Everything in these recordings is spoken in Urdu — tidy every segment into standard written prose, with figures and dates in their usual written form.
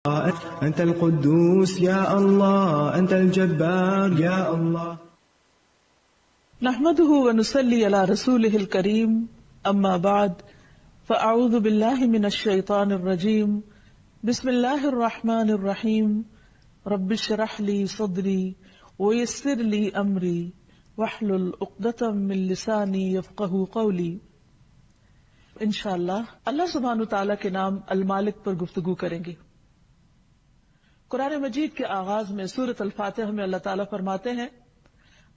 أنت القدوس يا الله، أنت الجبار يا الله. نحمده ونصلي على رسوله الكريم، أما بعد، فأعوذ بالله من الشيطان الرجيم. بسم الله الرحمن الرحيم. رب اشرح لي صدري ويسر لي أمري واحلل عقدة من لساني يفقهوا قولي. انشاءاللہ اللہ سبحانہ تعالیٰ کے نام المالک پر گفتگو کریں گے۔ قرآن مجید کے آغاز میں سورۃ الفاتحہ میں اللہ تعالیٰ فرماتے ہیں،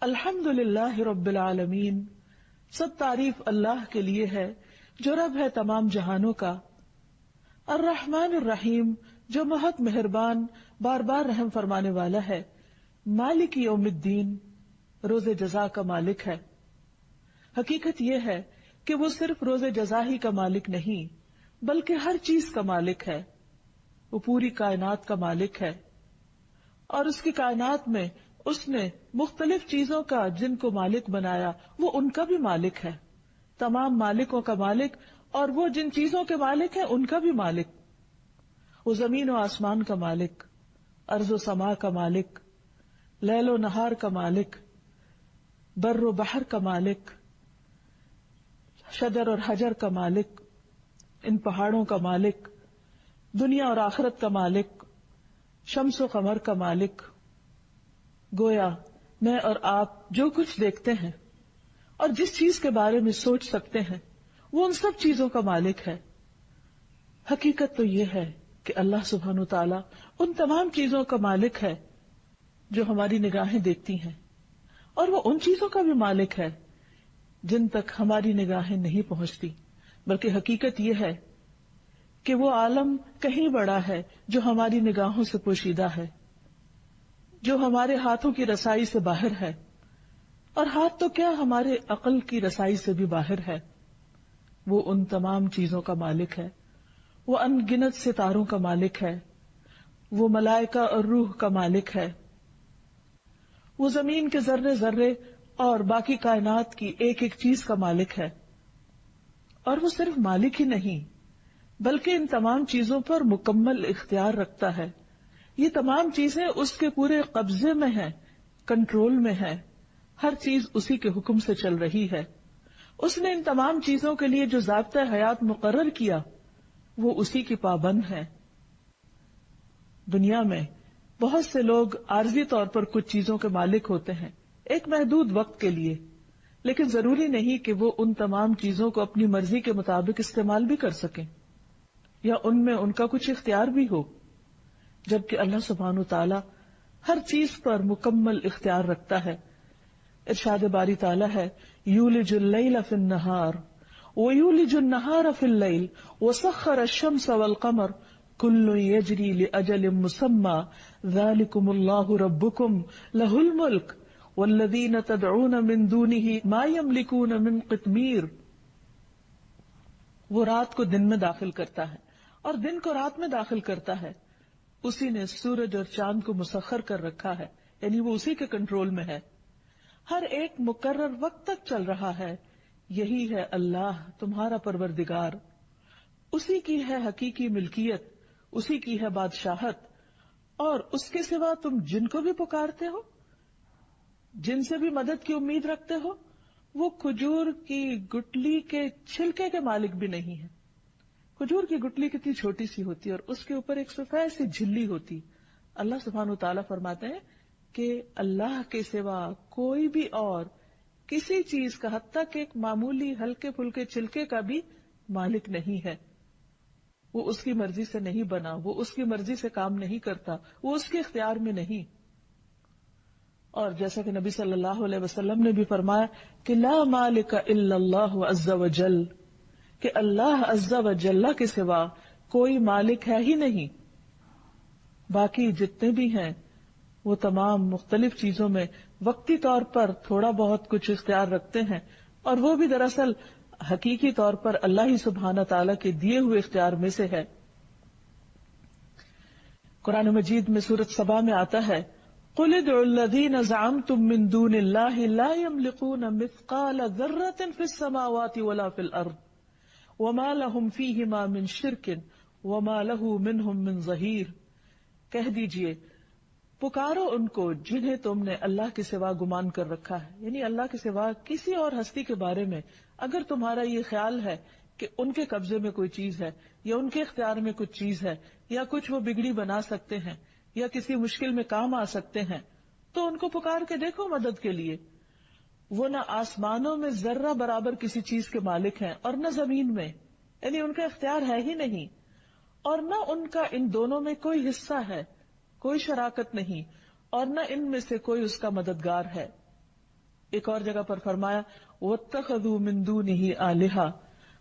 الحمدللہ رب العالمین، سب تعریف اللہ کے لیے ہے جو رب ہے تمام جہانوں کا، الرحمن الرحیم، جو بہت مہربان بار بار رحم فرمانے والا ہے، مالک یوم الدین، روز جزا کا مالک ہے۔ حقیقت یہ ہے کہ وہ صرف روز جزا ہی کا مالک نہیں بلکہ ہر چیز کا مالک ہے۔ وہ پوری کائنات کا مالک ہے، اور اس کی کائنات میں اس نے مختلف چیزوں کا جن کو مالک بنایا وہ ان کا بھی مالک ہے، تمام مالکوں کا مالک، اور وہ جن چیزوں کے مالک ہیں ان کا بھی مالک۔ وہ زمین و آسمان کا مالک، ارض و سما کا مالک، لیل و نہار کا مالک، بر و بحر کا مالک، شجر اور حجر کا مالک، ان پہاڑوں کا مالک، دنیا اور آخرت کا مالک، شمس و قمر کا مالک۔ گویا میں اور آپ جو کچھ دیکھتے ہیں اور جس چیز کے بارے میں سوچ سکتے ہیں وہ ان سب چیزوں کا مالک ہے۔ حقیقت تو یہ ہے کہ اللہ سبحانہ و تعالیٰ ان تمام چیزوں کا مالک ہے جو ہماری نگاہیں دیکھتی ہیں، اور وہ ان چیزوں کا بھی مالک ہے جن تک ہماری نگاہیں نہیں پہنچتی، بلکہ حقیقت یہ ہے کہ وہ عالم کہیں بڑا ہے جو ہماری نگاہوں سے پوشیدہ ہے، جو ہمارے ہاتھوں کی رسائی سے باہر ہے، اور ہاتھ تو کیا ہمارے عقل کی رسائی سے بھی باہر ہے۔ وہ ان تمام چیزوں کا مالک ہے، وہ ان گنت ستاروں کا مالک ہے، وہ ملائکہ اور روح کا مالک ہے، وہ زمین کے ذرے ذرے اور باقی کائنات کی ایک ایک چیز کا مالک ہے۔ اور وہ صرف مالک ہی نہیں بلکہ ان تمام چیزوں پر مکمل اختیار رکھتا ہے۔ یہ تمام چیزیں اس کے پورے قبضے میں ہیں، کنٹرول میں ہیں، ہر چیز اسی کے حکم سے چل رہی ہے۔ اس نے ان تمام چیزوں کے لیے جو ضابطۂ حیات مقرر کیا وہ اسی کی پابند ہے۔ دنیا میں بہت سے لوگ عارضی طور پر کچھ چیزوں کے مالک ہوتے ہیں ایک محدود وقت کے لیے، لیکن ضروری نہیں کہ وہ ان تمام چیزوں کو اپنی مرضی کے مطابق استعمال بھی کر سکیں یا ان میں ان کا کچھ اختیار بھی ہو، جبکہ اللہ سبحانہ و تعالی ہر چیز پر مکمل اختیار رکھتا ہے۔ ارشاد باری تعالی ہے، یولج اللیل فی النہار ویولج النہار فی اللیل وسخر الشمس والقمر کل یجری لاجل مسمی ذالکم اللہ ربکم لہ الملک والذین تدعون من دونہ ما یملکون من قطمیر۔ وہ رات کو دن میں داخل کرتا ہے اور دن کو رات میں داخل کرتا ہے، اسی نے سورج اور چاند کو مسخر کر رکھا ہے، یعنی وہ اسی کے کنٹرول میں ہے، ہر ایک مقرر وقت تک چل رہا ہے۔ یہی ہے اللہ تمہارا پروردگار، اسی کی ہے حقیقی ملکیت، اسی کی ہے بادشاہت، اور اس کے سوا تم جن کو بھی پکارتے ہو، جن سے بھی مدد کی امید رکھتے ہو، وہ کھجور کی گٹلی کے چھلکے کے مالک بھی نہیں ہے۔ کھجور کی گٹلی کتنی چھوٹی سی ہوتی ہے اور اس کے اوپر ایک سفید سی جھلی ہوتی۔ اللہ سبحانہ تعالیٰ فرماتے ہیں کہ اللہ کے سوا کوئی بھی اور کسی چیز کا، حتیٰ کہ ایک معمولی ہلکے پھلکے چھلکے کا بھی مالک نہیں ہے۔ وہ اس کی مرضی سے نہیں بنا، وہ اس کی مرضی سے کام نہیں کرتا، وہ اس کے اختیار میں نہیں۔ اور جیسا کہ نبی صلی اللہ علیہ وسلم نے بھی فرمایا کہ لا مالک الا اللہ عز وجل، کہ اللہ عز وجل کے سوا کوئی مالک ہے ہی نہیں۔ باقی جتنے بھی ہیں وہ تمام مختلف چیزوں میں وقتی طور پر تھوڑا بہت کچھ اختیار رکھتے ہیں، اور وہ بھی دراصل حقیقی طور پر اللہ ہی سبحانہ تعالیٰ کے دیے ہوئے اختیار میں سے ہے۔ قرآن مجید میں سورۃ سبا میں آتا ہے، قُلِ ادْعُوا الَّذِينَ زَعَمْتُم مِّن دُونِ اللَّهِ لَا يَمْلِكُونَ مِثْقَالَ ذَرَّةٍ فِي السَّمَاوَاتِ وَلَا فِي الْأَرْضِ وَمَا لَهُمْ فِيهِمَا مِن شِرْكٍ وَمَا لَهُ مِنْهُم مِّن ظَهِيرٍ کہہ دیجئے پکارو ان کو جنہیں تم نے اللہ کے سوا گمان کر رکھا ہے، یعنی اللہ کے سوا کسی اور ہستی کے بارے میں اگر تمہارا یہ خیال ہے کہ ان کے قبضے میں کوئی چیز ہے یا ان کے اختیار میں کچھ چیز ہے یا کچھ وہ بگڑی بنا سکتے ہیں یا کسی مشکل میں کام آ سکتے ہیں، تو ان کو پکار کے دیکھو مدد کے لیے۔ وہ نہ آسمانوں میں ذرہ برابر کسی چیز کے مالک ہیں اور نہ زمین میں، یعنی ان کا اختیار ہے ہی نہیں، اور نہ ان کا ان دونوں میں کوئی حصہ ہے، کوئی شراکت نہیں، اور نہ ان میں سے کوئی اس کا مددگار ہے۔ ایک اور جگہ پر فرمایا وَاتَّخَذُوا مِن دُونِهِ آلِهَةً،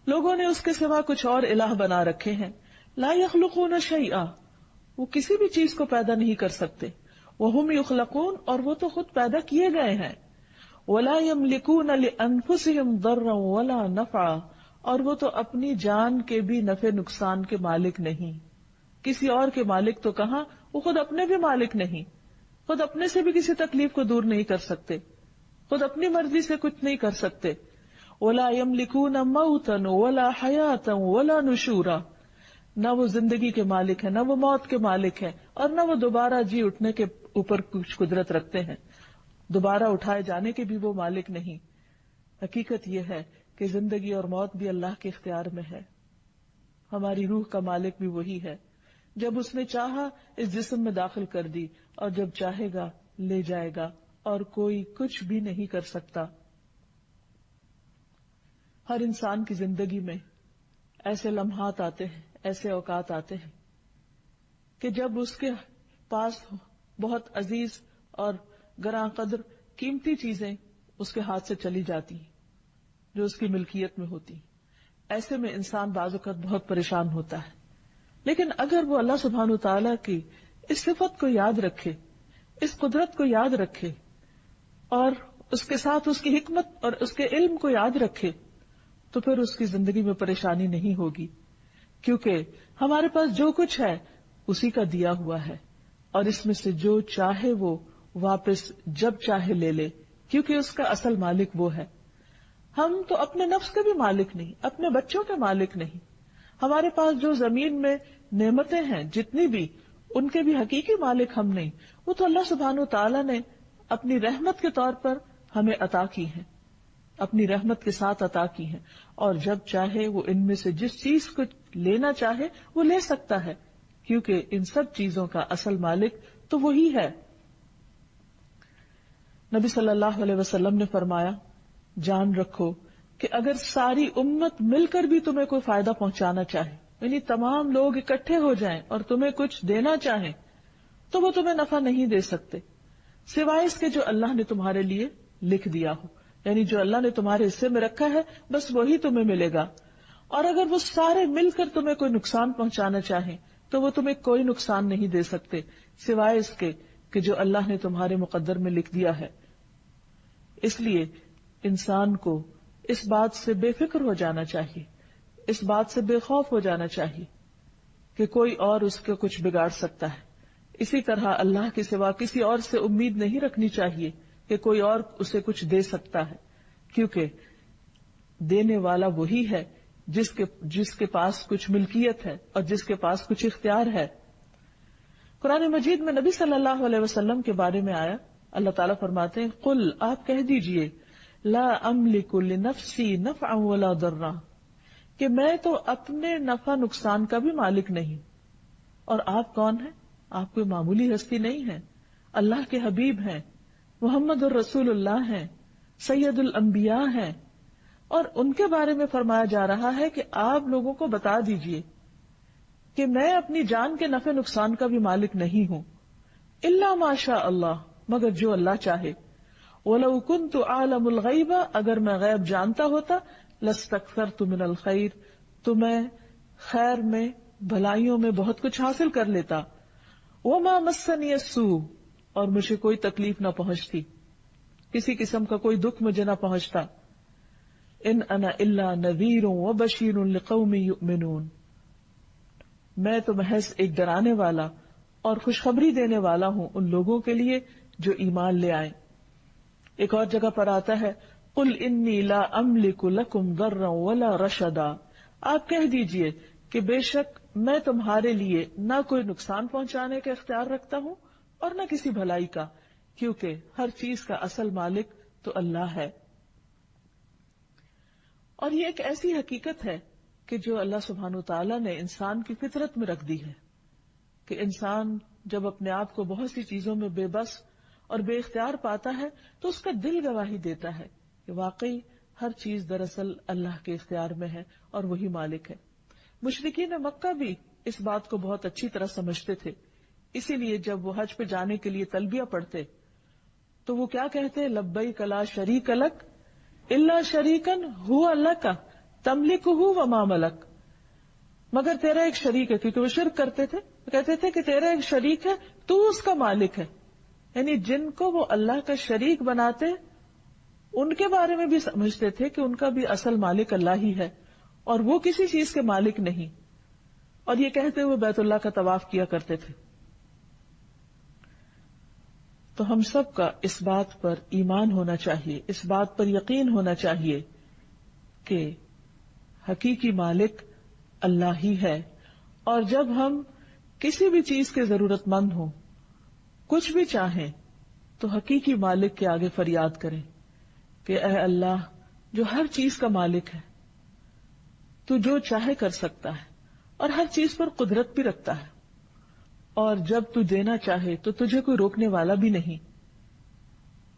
لوگوں نے اس کے سوا کچھ اور الہ بنا رکھے ہیں، لا يخلقون شیئا، وہ کسی بھی چیز کو پیدا نہیں کر سکتے، وَهُمْ يُخْلَقُونَ، اور وہ تو خود پیدا کیے گئے ہیں، وَلَا يَمْلِكُونَ لِأَنفُسِهِمْ ضَرًّا وَلَا نَفْعًا، اور وہ تو اپنی جان کے بھی نفع نقصان کے مالک نہیں، کسی اور کے مالک تو کہاں، وہ خود اپنے بھی مالک نہیں، خود اپنے سے بھی کسی تکلیف کو دور نہیں کر سکتے، خود اپنی مرضی سے کچھ نہیں کر سکتے۔ وَلَا يَمْلِكُونَ مَوْتًا وَلَا حَيَاةً وَلَا نُشُورًا، نہ وہ زندگی کے مالک ہیں، نہ وہ موت کے مالک ہیں، اور نہ وہ دوبارہ جی اٹھنے کے اوپر کچھ قدرت رکھتے ہیں، دوبارہ اٹھائے جانے کے بھی وہ مالک نہیں۔ حقیقت یہ ہے کہ زندگی اور موت بھی اللہ کے اختیار میں ہے، ہماری روح کا مالک بھی وہی ہے، جب اس نے چاہا اس جسم میں داخل کر دی اور جب چاہے گا لے جائے گا، اور کوئی کچھ بھی نہیں کر سکتا۔ ہر انسان کی زندگی میں ایسے لمحات آتے ہیں، ایسے اوقات آتے ہیں کہ جب اس کے پاس بہت عزیز اور گراں قدر قیمتی چیزیں اس کے ہاتھ سے چلی جاتی ہیں جو اس کی ملکیت میں ہوتی ہیں۔ ایسے میں انسان بعض اوقات بہت پریشان ہوتا ہے، لیکن اگر وہ اللہ سبحانہ وتعالیٰ کی اس صفت کو یاد رکھے، اس قدرت کو یاد رکھے، اور اس کے ساتھ اس کی حکمت اور اس کے علم کو یاد رکھے، تو پھر اس کی زندگی میں پریشانی نہیں ہوگی، کیونکہ ہمارے پاس جو کچھ ہے اسی کا دیا ہوا ہے، اور اس میں سے جو چاہے وہ واپس جب چاہے لے لے، کیونکہ اس کا اصل مالک وہ ہے۔ ہم تو اپنے نفس کے بھی مالک نہیں، اپنے بچوں کے مالک نہیں، ہمارے پاس جو زمین میں نعمتیں ہیں جتنی بھی، ان کے بھی حقیقی مالک ہم نہیں، وہ تو اللہ سبحانہ وتعالیٰ نے اپنی رحمت کے طور پر ہمیں عطا کی ہیں، اپنی رحمت کے ساتھ عطا کی ہیں، اور جب چاہے وہ ان میں سے جس چیز کو لینا چاہے وہ لے سکتا ہے، کیونکہ ان سب چیزوں کا اصل مالک تو وہی ہے۔ نبی صلی اللہ علیہ وسلم نے فرمایا جان رکھو کہ اگر ساری امت مل کر بھی تمہیں کوئی فائدہ پہنچانا چاہے، یعنی تمام لوگ اکٹھے ہو جائیں اور تمہیں کچھ دینا چاہیں، تو وہ تمہیں نفع نہیں دے سکتے سوائے اس کے جو اللہ نے تمہارے لیے لکھ دیا ہو، یعنی جو اللہ نے تمہارے حصے میں رکھا ہے بس وہی تمہیں ملے گا۔ اور اگر وہ سارے مل کر تمہیں کوئی نقصان پہنچانا چاہیں تو وہ تمہیں کوئی نقصان نہیں دے سکتے سوائے اس کے کہ جو اللہ نے تمہارے مقدر میں لکھ دیا ہے۔ اس لیے انسان کو اس بات سے بے فکر ہو جانا چاہیے، اس بات سے بے خوف ہو جانا چاہیے کہ کوئی اور اس کو کچھ بگاڑ سکتا ہے۔ اسی طرح اللہ کے سوا کسی اور سے امید نہیں رکھنی چاہیے کہ کوئی اور اسے کچھ دے سکتا ہے، کیونکہ دینے والا وہی ہے جس کے پاس کچھ ملکیت ہے اور جس کے پاس کچھ اختیار ہے۔ قرآن مجید میں نبی صلی اللہ علیہ وسلم کے بارے میں آیا، اللہ تعالیٰ فرماتے ہیں قل، آپ کہہ دیجئے لا املک لنفسی نفعا ولا ضرا، کہ میں تو اپنے نفع نقصان کا بھی مالک نہیں۔ اور آپ کون ہیں؟ آپ کوئی معمولی ہستی نہیں ہیں، اللہ کے حبیب ہیں، محمد الرسول اللہ ہیں، سید الانبیاء ہیں، اور ان کے بارے میں فرمایا جا رہا ہے کہ آپ لوگوں کو بتا دیجئے کہ میں اپنی جان کے نفع نقصان کا بھی مالک نہیں ہوں، الا ما شاء اللہ، مگر جو اللہ چاہے۔ وَلَوْ كُنْتُ أَعْلَمُ الْغَيْبَ، اگر میں غیب جانتا ہوتا، لَاسْتَكْثَرْتُ مِنَ الْخَيْرِ، تو میں خیر میں، بھلائیوں میں بہت کچھ حاصل کر لیتا۔ وَمَا مَسَّنِيَ السُّوءُ، اور مجھے کوئی تکلیف نہ پہنچتی، کسی قسم کا کوئی دکھ مجھے نہ پہنچتا۔ إِنْ أَنَا إِلَّا نَذِيرٌ وَبَشِيرٌ لِقَوْمٍ يُؤْمِنُونَ، میں تو محض ایک ڈرانے والا اور خوشخبری دینے والا ہوں ان لوگوں کے لیے جو ایمان لے آئیں۔ ایک اور جگہ پر آتا ہے قل انی لا املک لکم ضرا ولا رشدا، آپ کہہ دیجئے کہ بے شک میں تمہارے لیے نہ کوئی نقصان پہنچانے کا اختیار رکھتا ہوں اور نہ کسی بھلائی کا، کیونکہ ہر چیز کا اصل مالک تو اللہ ہے۔ اور یہ ایک ایسی حقیقت ہے کہ جو اللہ سبحانہ وتعالی نے انسان کی فطرت میں رکھ دی ہے کہ انسان جب اپنے آپ کو بہت سی چیزوں میں بے بس اور بے اختیار پاتا ہے تو اس کا دل گواہی دیتا ہے کہ واقعی ہر چیز دراصل اللہ کے اختیار میں ہے اور وہی مالک ہے۔ مشرکین مکہ بھی اس بات کو بہت اچھی طرح سمجھتے تھے، اسی لیے جب وہ حج پہ جانے کے لیے تلبیہ پڑھتے تو وہ کیا کہتے؟ لبیک لا شریک لک الا شریکن ہوا لک تملکہ وما ملک، مگر تیرا ایک شریک ہے، کیونکہ وہ شرک کرتے تھے، کہتے تھے کہ تیرا ایک شریک ہے، تو اس کا مالک ہے، یعنی جن کو وہ اللہ کا شریک بناتے ان کے بارے میں بھی سمجھتے تھے کہ ان کا بھی اصل مالک اللہ ہی ہے اور وہ کسی چیز کے مالک نہیں، اور یہ کہتے ہوئے بیت اللہ کا طواف کیا کرتے تھے۔ تو ہم سب کا اس بات پر ایمان ہونا چاہیے، اس بات پر یقین ہونا چاہیے کہ حقیقی مالک اللہ ہی ہے، اور جب ہم کسی بھی چیز کے ضرورت مند ہوں، کچھ بھی چاہیں، تو حقیقی مالک کے آگے فریاد کریں کہ اے اللہ جو ہر چیز کا مالک ہے، تو جو چاہے کر سکتا ہے اور ہر چیز پر قدرت بھی رکھتا ہے، اور جب تو دینا چاہے تو تجھے کوئی روکنے والا بھی نہیں۔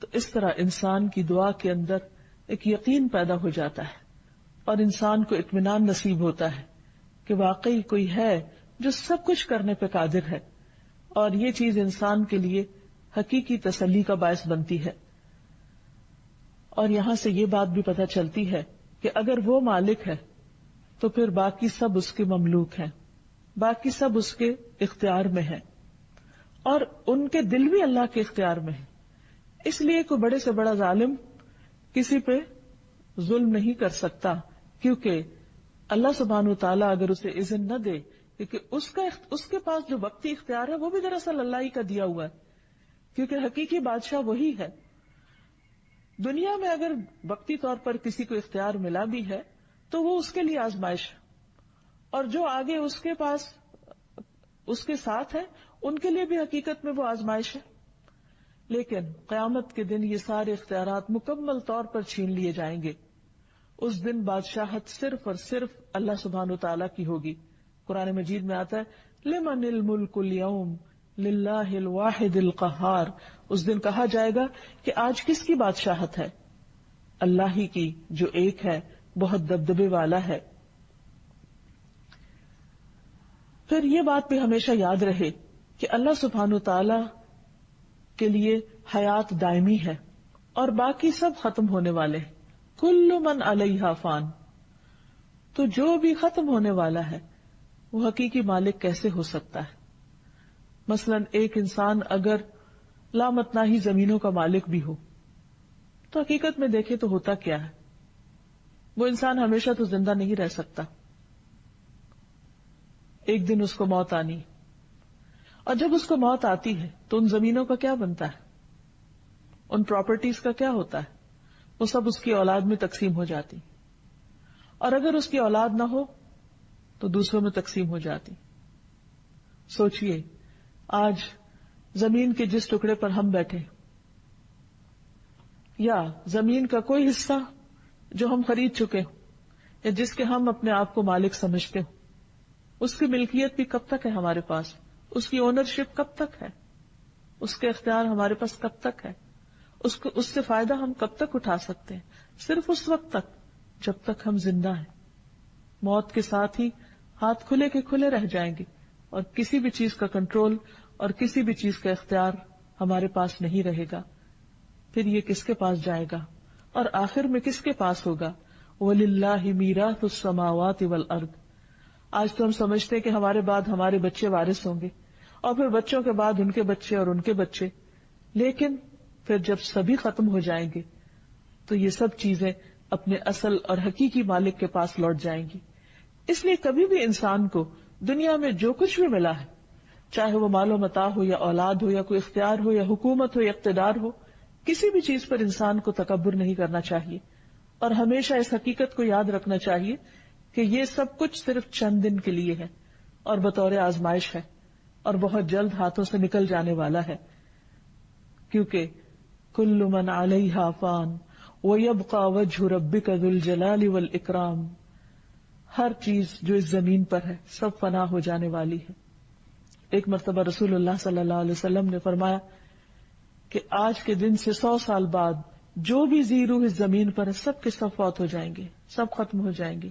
تو اس طرح انسان کی دعا کے اندر ایک یقین پیدا ہو جاتا ہے اور انسان کو اطمینان نصیب ہوتا ہے کہ واقعی کوئی ہے جو سب کچھ کرنے پہ قادر ہے، اور یہ چیز انسان کے لیے حقیقی تسلی کا باعث بنتی ہے۔ اور یہاں سے یہ بات بھی پتہ چلتی ہے کہ اگر وہ مالک ہے تو پھر باقی سب اس کے مملوک ہیں، باقی سب اس کے اختیار میں ہیں، اور ان کے دل بھی اللہ کے اختیار میں ہیں۔ اس لیے کوئی بڑے سے بڑا ظالم کسی پہ ظلم نہیں کر سکتا، کیونکہ اللہ سبحانہ وتعالیٰ اگر اسے اذن نہ دے، کیونکہ اس کے پاس جو وقتی اختیار ہے وہ بھی دراصل اللہ ہی کا دیا ہوا ہے، کیونکہ حقیقی بادشاہ وہی ہے۔ دنیا میں اگر وقتی طور پر کسی کو اختیار ملا بھی ہے تو وہ اس کے لیے آزمائش ہے، اور جو آگے اس کے پاس اس کے ساتھ ہے ان کے لیے بھی حقیقت میں وہ آزمائش ہے۔ لیکن قیامت کے دن یہ سارے اختیارات مکمل طور پر چھین لیے جائیں گے۔ اس دن بادشاہت صرف اور صرف اللہ سبحانہ وتعالیٰ کی ہوگی۔ قرآن مجید میں آتا ہے لمن الملک اليوم للہ الواحد القہار، اس دن کہا جائے گا کہ آج کس کی بادشاہت ہے؟ اللہ ہی کی، جو ایک ہے، بہت دبدبے والا ہے۔ پھر یہ بات بھی ہمیشہ یاد رہے کہ اللہ سبحانہ وتعالی کے لیے حیات دائمی ہے اور باقی سب ختم ہونے والے ہیں۔ کل من علیہا فان، تو جو بھی ختم ہونے والا ہے وہ حقیقی مالک کیسے ہو سکتا ہے؟ مثلا ایک انسان اگر لامتناہی زمینوں کا مالک بھی ہو تو حقیقت میں دیکھے تو ہوتا کیا ہے؟ وہ انسان ہمیشہ تو زندہ نہیں رہ سکتا، ایک دن اس کو موت آنی، اور جب اس کو موت آتی ہے تو ان زمینوں کا کیا بنتا ہے؟ ان پراپرٹیز کا کیا ہوتا ہے؟ وہ سب اس کی اولاد میں تقسیم ہو جاتی، اور اگر اس کی اولاد نہ ہو تو دوسروں میں تقسیم ہو جاتی۔ سوچئے آج زمین کے جس ٹکڑے پر ہم بیٹھے، یا زمین کا کوئی حصہ جو ہم خرید چکے ہوں یا جس کے ہم اپنے آپ کو مالک سمجھتے ہوں، اس کی ملکیت بھی کب تک ہے ہمارے پاس؟ اس کی اونرشپ کب تک ہے؟ اس کے اختیار ہمارے پاس کب تک ہے؟ اس سے فائدہ ہم کب تک اٹھا سکتے ہیں؟ صرف اس وقت تک جب تک ہم زندہ ہیں۔ موت کے ساتھ ہی ہاتھ کھلے کے کھلے رہ جائیں گے، اور کسی بھی چیز کا کنٹرول اور کسی بھی چیز کا اختیار ہمارے پاس نہیں رہے گا۔ پھر یہ کس کے پاس جائے گا اور آخر میں کس کے پاس ہوگا؟ وَلِلَّهِ مِيرَاثُ السَّمَاوَاتِ وَالْأَرْضِ۔ آج تو ہم سمجھتے ہیں کہ ہمارے بعد ہمارے بچے وارث ہوں گے، اور پھر بچوں کے بعد ان کے بچے اور ان کے بچے، لیکن پھر جب سبھی ختم ہو جائیں گے تو یہ سب چیزیں اپنے اصل اور حقیقی مالک کے پاس لوٹ جائیں گی۔ اس لیے کبھی بھی انسان کو دنیا میں جو کچھ بھی ملا ہے، چاہے وہ مال و متاع ہو یا اولاد ہو یا کوئی اختیار ہو یا حکومت ہو یا اقتدار ہو، کسی بھی چیز پر انسان کو تکبر نہیں کرنا چاہیے، اور ہمیشہ اس حقیقت کو یاد رکھنا چاہیے کہ یہ سب کچھ صرف چند دن کے لیے ہے، اور بطور آزمائش ہے، اور بہت جلد ہاتھوں سے نکل جانے والا ہے، کیونکہ کل من علیہا فان ویبقى وجہ ربک ذو الجلال والاکرام، ہر چیز جو اس زمین پر ہے سب فنا ہو جانے والی ہے۔ ایک مرتبہ رسول اللہ صلی اللہ علیہ وسلم نے فرمایا کہ آج کے دن سے 100 سال بعد جو بھی ذی روح اس زمین پر ہے سب کے سب فوت ہو جائیں گے، سب ختم ہو جائیں گے۔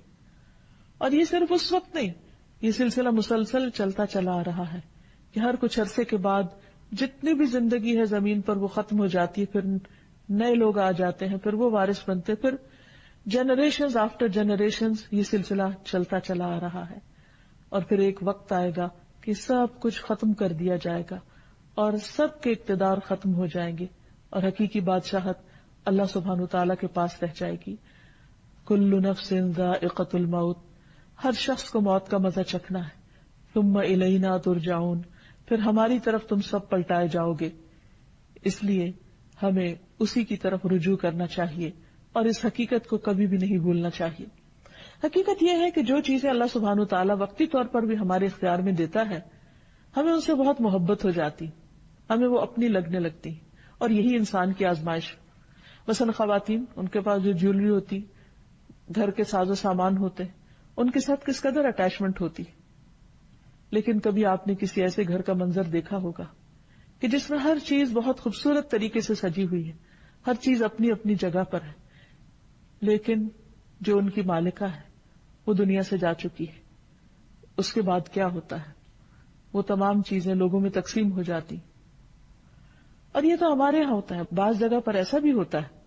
اور یہ صرف اس وقت نہیں، یہ سلسلہ مسلسل چلتا چلا آ رہا ہے کہ ہر کچھ عرصے کے بعد جتنی بھی زندگی ہے زمین پر وہ ختم ہو جاتی ہے، پھر نئے لوگ آ جاتے ہیں، پھر وہ وارث بنتے، پھر جنریشنز آفٹر جنریشنز یہ سلسلہ چلتا چلا آ رہا ہے، اور پھر ایک وقت آئے گا کہ سب کچھ ختم کر دیا جائے گا اور سب کے اقتدار ختم ہو جائیں گے، اور حقیقی بادشاہت اللہ سبحانہ تعالیٰ کے پاس رہ جائے گی۔ کل نفس ذائقۃ الموت، ہر شخص کو موت کا مزہ چکھنا ہے۔ ثم الینا ترجعون، پھر ہماری طرف تم سب پلٹائے جاؤ گے۔ اس لیے ہمیں اسی کی طرف رجوع کرنا چاہیے اور اس حقیقت کو کبھی بھی نہیں بھولنا چاہیے۔ حقیقت یہ ہے کہ جو چیزیں اللہ سبحانہ تعالیٰ وقتی طور پر بھی ہمارے اختیار میں دیتا ہے، ہمیں ان سے بہت محبت ہو جاتی، ہمیں وہ اپنی لگنے لگتی، اور یہی انسان کی آزمائش۔ مثلا خواتین، ان کے پاس جو جیولری ہوتی، گھر کے ساز و سامان ہوتے، ان کے ساتھ کس قدر اٹیچمنٹ ہوتی، لیکن کبھی آپ نے کسی ایسے گھر کا منظر دیکھا ہوگا کہ جس میں ہر چیز بہت خوبصورت طریقے سے سجی ہوئی ہے، ہر چیز اپنی اپنی جگہ پر ہے، لیکن جو ان کی مالکہ ہے وہ دنیا سے جا چکی ہے، اس کے بعد کیا ہوتا ہے؟ وہ تمام چیزیں لوگوں میں تقسیم ہو جاتی۔ اور یہ تو ہمارے یہاں ہوتا ہے، بعض جگہ پر ایسا بھی ہوتا ہے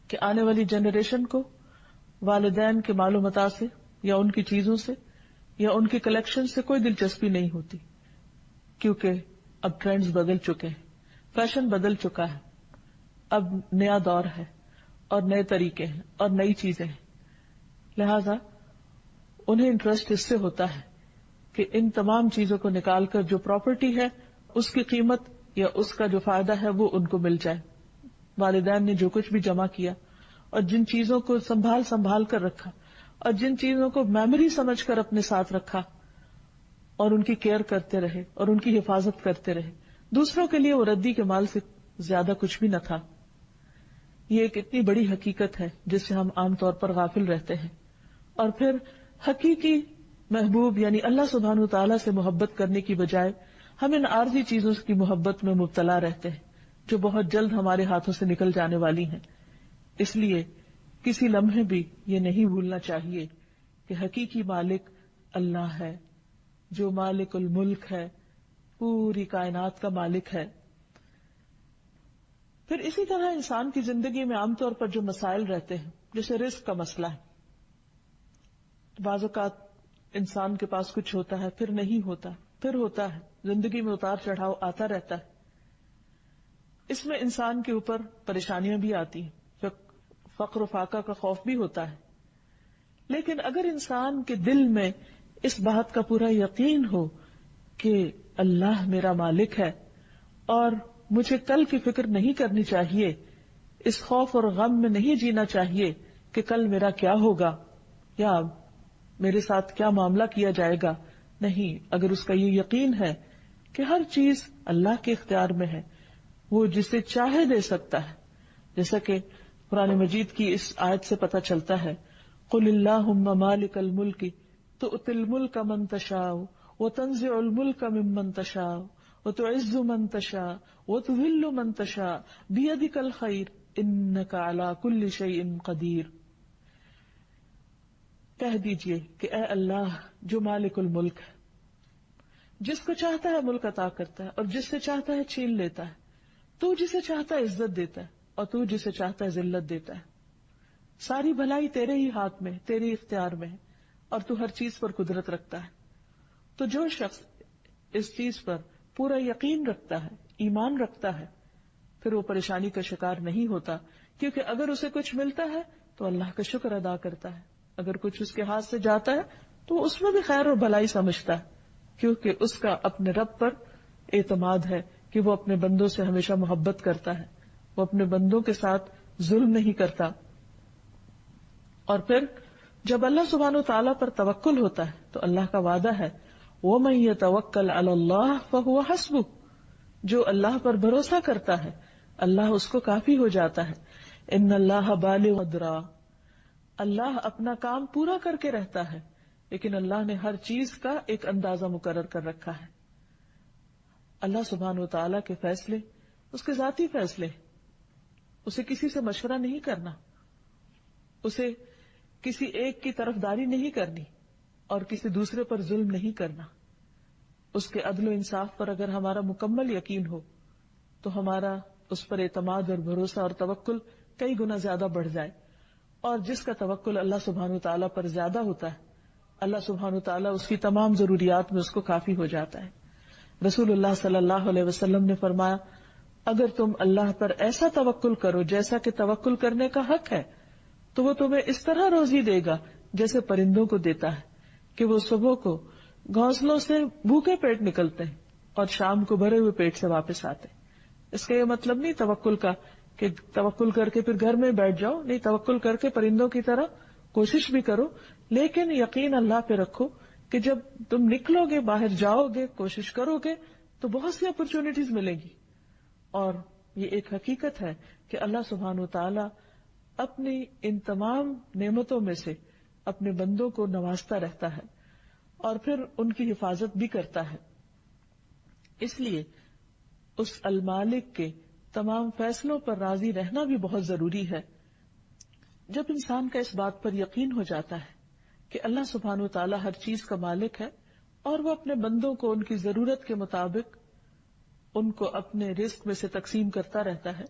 کہ آنے والی جنریشن کو والدین کے مال و متاع سے یا ان کی چیزوں سے یا ان کی کلیکشن سے کوئی دلچسپی نہیں ہوتی، کیونکہ اب ٹرینڈز بدل چکے ہیں، فیشن بدل چکا ہے، اب نیا دور ہے اور نئے طریقے ہیں اور نئی چیزیں ہیں، لہذا انہیں انٹرسٹ اس سے ہوتا ہے کہ ان تمام چیزوں کو نکال کر جو پراپرٹی ہے اس کی قیمت یا اس کا جو فائدہ ہے وہ ان کو مل جائے۔ والدین نے جو کچھ بھی جمع کیا اور جن چیزوں کو سنبھال کر رکھا اور جن چیزوں کو میموری سمجھ کر اپنے ساتھ رکھا اور ان کی کیئر کرتے رہے اور ان کی حفاظت کرتے رہے، دوسروں کے لیے وہ ردی کے مال سے زیادہ کچھ بھی نہ تھا۔ یہ ایک اتنی بڑی حقیقت ہے جس سے ہم عام طور پر غافل رہتے ہیں، اور پھر حقیقی محبوب یعنی اللہ سبحانہ تعالیٰ سے محبت کرنے کی بجائے ہم ان عارضی چیزوں کی محبت میں مبتلا رہتے ہیں جو بہت جلد ہمارے ہاتھوں سے نکل جانے والی ہیں۔ اس لیے کسی لمحے بھی یہ نہیں بھولنا چاہیے کہ حقیقی مالک اللہ ہے، جو مالک الملک ہے، پوری کائنات کا مالک ہے۔ پھر اسی طرح انسان کی زندگی میں عام طور پر جو مسائل رہتے ہیں، جیسے رزق کا مسئلہ ہے، بعض اوقات انسان کے پاس کچھ ہوتا ہے، پھر نہیں ہوتا، پھر ہوتا ہے، زندگی میں اتار چڑھاؤ آتا رہتا ہے۔ اس میں انسان کے اوپر پریشانیاں بھی آتی ہیں، فقر و فاقہ کا خوف بھی ہوتا ہے، لیکن اگر انسان کے دل میں اس بات کا پورا یقین ہو کہ اللہ میرا مالک ہے اور مجھے کل کی فکر نہیں کرنی چاہیے، اس خوف اور غم میں نہیں جینا چاہیے کہ کل میرا کیا ہوگا یا میرے ساتھ کیا معاملہ کیا جائے گا، نہیں، اگر اس کا یہ یقین ہے کہ ہر چیز اللہ کے اختیار میں ہے، وہ جسے چاہے دے سکتا ہے، جیسا کہ قرآن مجید کی اس آیت سے پتہ چلتا ہے، قل اللہم مالک الملک تؤتی الملک من تشاء وتنزع الملک ممن تشاء وتعز من تشاء وتذل من تشاء بیدک الخیر انک علی کل شیء قدیر۔ کہہ دیجئے کہ اے اللہ جو مالک الملک ہے، جس کو چاہتا ہے ملک عطا کرتا ہے اور جس سے چاہتا ہے چھین لیتا ہے، تو جسے چاہتا ہے عزت دیتا ہے اور تو جسے چاہتا ہے ذلت دیتا ہے، ساری بھلائی تیرے ہی ہاتھ میں، تیرے اختیار میں ہے، اور تو ہر چیز پر قدرت رکھتا ہے۔ تو جو شخص اس چیز پر پورا یقین رکھتا ہے، ایمان رکھتا ہے، پھر وہ پریشانی کا شکار نہیں ہوتا، کیونکہ اگر اسے کچھ ملتا ہے تو اللہ کا شکر ادا کرتا ہے، اگر کچھ اس کے ہاتھ سے جاتا ہے تو اس میں بھی خیر اور بھلائی سمجھتا ہے، کیونکہ اس کا اپنے رب پر اعتماد ہے کہ وہ اپنے بندوں سے ہمیشہ محبت کرتا ہے، وہ اپنے بندوں کے ساتھ ظلم نہیں کرتا۔ اور پھر جب اللہ سبحانہ وتعالیٰ پر توکل ہوتا ہے تو اللہ کا وعدہ ہے وَمَن يَتَوَكَّلْ عَلَى اللَّهِ فَهُوَ حَسْبُهُ، جو اللہ پر بھروسہ کرتا ہے اللہ اس کو کافی ہو جاتا ہے. ان اللہ بالغ امرہ، اللہ اپنا کام پورا کر کے رہتا ہے، لیکن اللہ نے ہر چیز کا ایک اندازہ مقرر کر رکھا ہے. اللہ سبحانہ وتعالیٰ کے فیصلے اس کے ذاتی فیصلے، اسے کسی سے مشورہ نہیں کرنا، اسے کسی ایک کی طرفداری نہیں کرنی اور کسی دوسرے پر ظلم نہیں کرنا. اس کے عدل و انصاف پر اگر ہمارا مکمل یقین ہو تو ہمارا اس پر اعتماد اور بھروسہ اور توکل کئی گنا زیادہ بڑھ جائے. اور جس کا توکل اللہ سبحانہ وتعالیٰ پر زیادہ ہوتا ہے اللہ سبحانہ وتعالیٰ اس کی تمام ضروریات میں اس کو کافی ہو جاتا ہے. رسول اللہ صلی اللہ علیہ وسلم نے فرمایا اگر تم اللہ پر ایسا توکل کرو جیسا کہ توکل کرنے کا حق ہے تو وہ تمہیں اس طرح روزی دے گا جیسے پرندوں کو دیتا ہے کہ وہ صبح کو گھونسلوں سے بھوکے پیٹ نکلتے ہیں اور شام کو بھرے ہوئے پیٹ سے واپس آتے ہیں. اس کا یہ مطلب نہیں توکل کا کہ توکل کر کے پھر گھر میں بیٹھ جاؤ، نہیں، توکل کر کے پرندوں کی طرح کوشش بھی کرو، لیکن یقین اللہ پہ رکھو کہ جب تم نکلو گے، باہر جاؤ گے، کوشش کرو گے تو بہت سی اپرچونٹیز ملیں گی. اور یہ ایک حقیقت ہے کہ اللہ سبحانہ وتعالی اپنی ان تمام نعمتوں میں سے اپنے بندوں کو نوازتا رہتا ہے اور پھر ان کی حفاظت بھی کرتا ہے. اس لیے اس المالک کے تمام فیصلوں پر راضی رہنا بھی بہت ضروری ہے. جب انسان کا اس بات پر یقین ہو جاتا ہے کہ اللہ سبحانہ وتعالی ہر چیز کا مالک ہے اور وہ اپنے بندوں کو ان کی ضرورت کے مطابق ان کو اپنے رزق میں سے تقسیم کرتا رہتا ہے،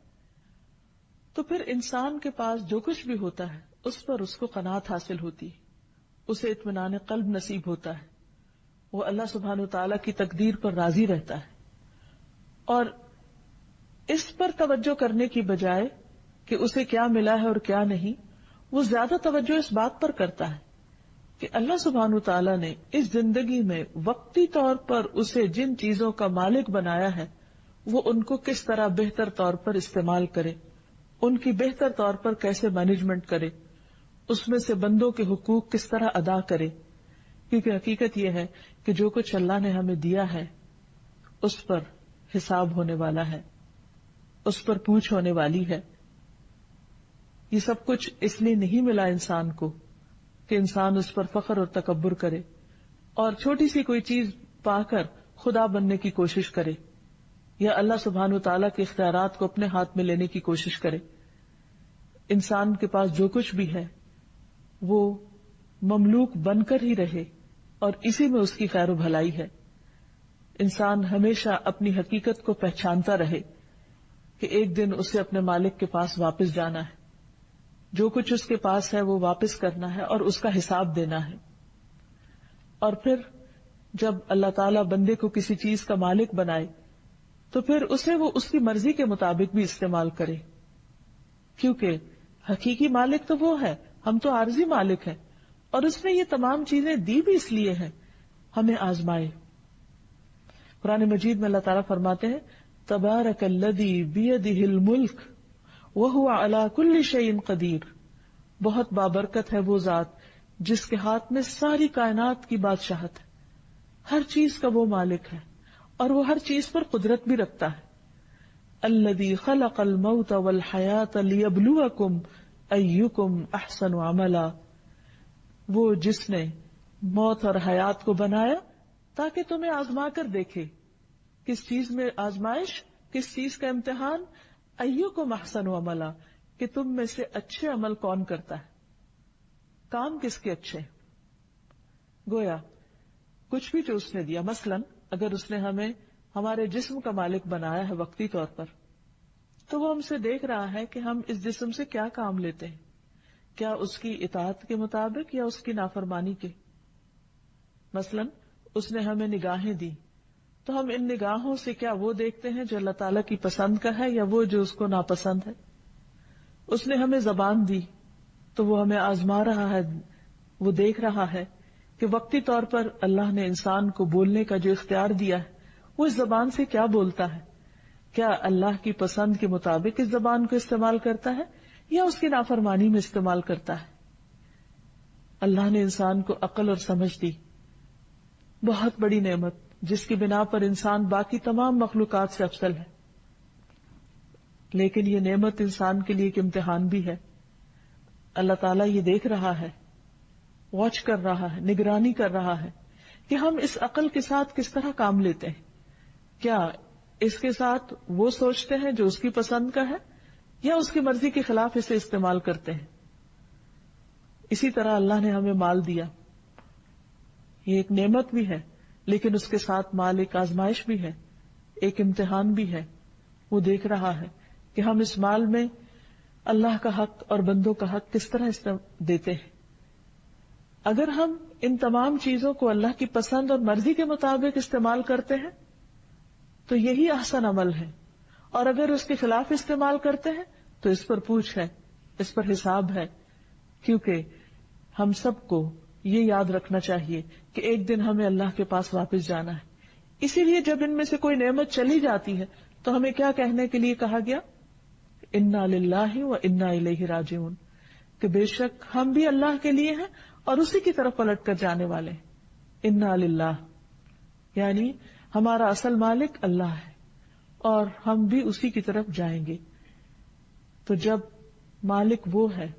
تو پھر انسان کے پاس جو کچھ بھی ہوتا ہے اس پر اس کو قناعت حاصل ہوتی ہے، اسے اطمینان قلب نصیب ہوتا ہے، وہ اللہ سبحانہ وتعالی کی تقدیر پر راضی رہتا ہے. اور اس پر توجہ کرنے کی بجائے کہ اسے کیا ملا ہے اور کیا نہیں، وہ زیادہ توجہ اس بات پر کرتا ہے کہ اللہ سبحانہ وتعالی نے اس زندگی میں وقتی طور پر اسے جن چیزوں کا مالک بنایا ہے وہ ان کو کس طرح بہتر طور پر استعمال کرے، ان کی بہتر طور پر کیسے مینجمنٹ کرے، اس میں سے بندوں کے حقوق کس طرح ادا کرے. کیونکہ حقیقت یہ ہے کہ جو کچھ اللہ نے ہمیں دیا ہے اس پر حساب ہونے والا ہے، اس پر پوچھ ہونے والی ہے. یہ سب کچھ اس لیے نہیں ملا انسان کو کہ انسان اس پر فخر اور تکبر کرے اور چھوٹی سی کوئی چیز پا کر خدا بننے کی کوشش کرے یا اللہ سبحانہ وتعالیٰ کے اختیارات کو اپنے ہاتھ میں لینے کی کوشش کرے. انسان کے پاس جو کچھ بھی ہے وہ مملوک بن کر ہی رہے اور اسی میں اس کی خیر و بھلائی ہے. انسان ہمیشہ اپنی حقیقت کو پہچانتا رہے کہ ایک دن اسے اپنے مالک کے پاس واپس جانا ہے، جو کچھ اس کے پاس ہے وہ واپس کرنا ہے اور اس کا حساب دینا ہے. اور پھر جب اللہ تعالیٰ بندے کو کسی چیز کا مالک بنائے تو پھر اسے وہ اس کی مرضی کے مطابق بھی استعمال کرے، کیونکہ حقیقی مالک تو وہ ہے، ہم تو عارضی مالک ہیں، اور اس نے یہ تمام چیزیں دی بھی اس لیے ہیں ہمیں آزمائے. قرآن مجید میں اللہ تعالیٰ فرماتے ہیں تبارک الذی بیدہ الملک وہو علی کل شیء قدیر، بہت بابرکت ہے وہ ذات جس کے ہاتھ میں ساری کائنات کی بادشاہت ہے، ہر چیز کا وہ مالک ہے اور وہ ہر چیز پر قدرت بھی رکھتا ہے. الذی خلق الموت والحیاۃ لیبلوکم ایکم احسن عملا، وہ جس نے موت اور حیات کو بنایا تاکہ تمہیں آزما کر دیکھے. کس چیز میں آزمائش، کس چیز کا امتحان؟ ایکم احسن عملا، کہ تم میں سے اچھے عمل کون کرتا ہے. کام کس کے اچھے؟ گویا کچھ بھی جو اس نے دیا، مثلا اگر اس نے ہمیں ہمارے جسم کا مالک بنایا ہے وقتی طور پر، تو وہ ہم سے دیکھ رہا ہے کہ ہم اس جسم سے کیا کام لیتے ہیں، کیا اس کی اطاعت کے مطابق یا اس کی نافرمانی کے. مثلا اس نے ہمیں نگاہیں دی تو ہم ان نگاہوں سے کیا وہ دیکھتے ہیں جو اللہ تعالیٰ کی پسند کا ہے یا وہ جو اس کو ناپسند ہے. اس نے ہمیں زبان دی تو وہ ہمیں آزما رہا ہے، وہ دیکھ رہا ہے کہ وقتی طور پر اللہ نے انسان کو بولنے کا جو اختیار دیا ہے وہ اس زبان سے کیا بولتا ہے، کیا اللہ کی پسند کے مطابق اس زبان کو استعمال کرتا ہے یا اس کی نافرمانی میں استعمال کرتا ہے. اللہ نے انسان کو عقل اور سمجھ دی، بہت بڑی نعمت جس کی بنا پر انسان باقی تمام مخلوقات سے افضل ہے. لیکن یہ نعمت انسان کے لیے ایک امتحان بھی ہے. اللہ تعالیٰ یہ دیکھ رہا ہے، واچ کر رہا ہے، نگرانی کر رہا ہے کہ ہم اس عقل کے ساتھ کس طرح کام لیتے ہیں. کیا اس کے ساتھ وہ سوچتے ہیں جو اس کی پسند کا ہے، یا اس کی مرضی کے خلاف اسے استعمال کرتے ہیں. اسی طرح اللہ نے ہمیں مال دیا، یہ ایک نعمت بھی ہے، لیکن اس کے ساتھ مال ایک آزمائش بھی ہے، ایک امتحان بھی ہے. وہ دیکھ رہا ہے کہ ہم اس مال میں اللہ کا حق اور بندوں کا حق کس طرح دیتے ہیں. اگر ہم ان تمام چیزوں کو اللہ کی پسند اور مرضی کے مطابق استعمال کرتے ہیں تو یہی احسن عمل ہے، اور اگر اس کے خلاف استعمال کرتے ہیں تو اس پر پوچھ ہے، اس پر حساب ہے. کیونکہ ہم سب کو یہ یاد رکھنا چاہیے کہ ایک دن ہمیں اللہ کے پاس واپس جانا ہے. اسی لیے جب ان میں سے کوئی نعمت چلی جاتی ہے تو ہمیں کیا کہنے کے لیے کہا گیا؟ انا للہ و انا الیہ راجعون، کہ بے شک ہم بھی اللہ کے لیے ہیں اور اسی کی طرف پلٹ کر جانے والے ہیں. انا للہ یعنی ہمارا اصل مالک اللہ ہے اور ہم بھی اسی کی طرف جائیں گے. تو جب مالک وہ ہے